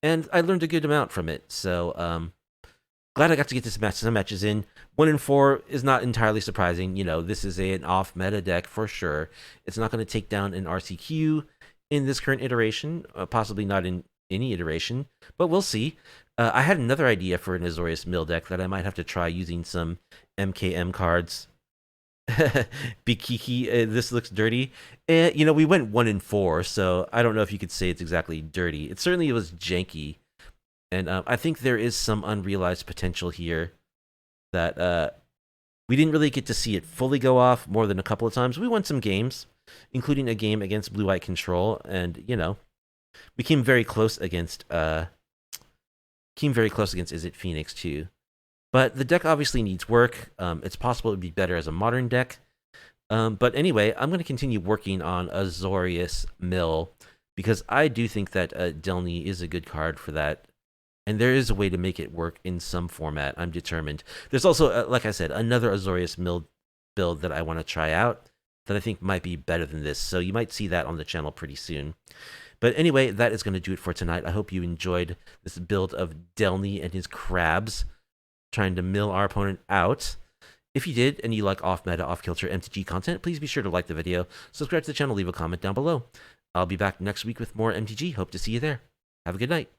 And I learned a good amount from it, so glad I got to get some matches in. 1 and 4 is not entirely surprising. This is an off-meta deck for sure. It's not going to take down an RCQ in this current iteration, possibly not in any iteration, but we'll see. I had another idea for an Azorius Mill deck that I might have to try using some MKM cards. Bikiki, this looks dirty. We went 1 and 4, so I don't know if you could say it's exactly dirty. It certainly was janky, and I think there is some unrealized potential here that we didn't really get to see it fully go off more than a couple of times. We won some games, including a game against Blue White Control, and we came very close against Izzet Phoenix too. But the deck obviously needs work. It's possible it would be better as a modern deck. But anyway, I'm going to continue working on Azorius Mill because I do think that Delney is a good card for that. And there is a way to make it work in some format. I'm determined. There's also, like I said, another Azorius Mill build that I want to try out that I think might be better than this. So you might see that on the channel pretty soon. But anyway, that is going to do it for tonight. I hope you enjoyed this build of Delney and his crabs, trying to mill our opponent out. If you did, and you like off-meta, off-kilter MTG content, please be sure to like the video, subscribe to the channel, leave a comment down below. I'll be back next week with more MTG. Hope to see you there. Have a good night.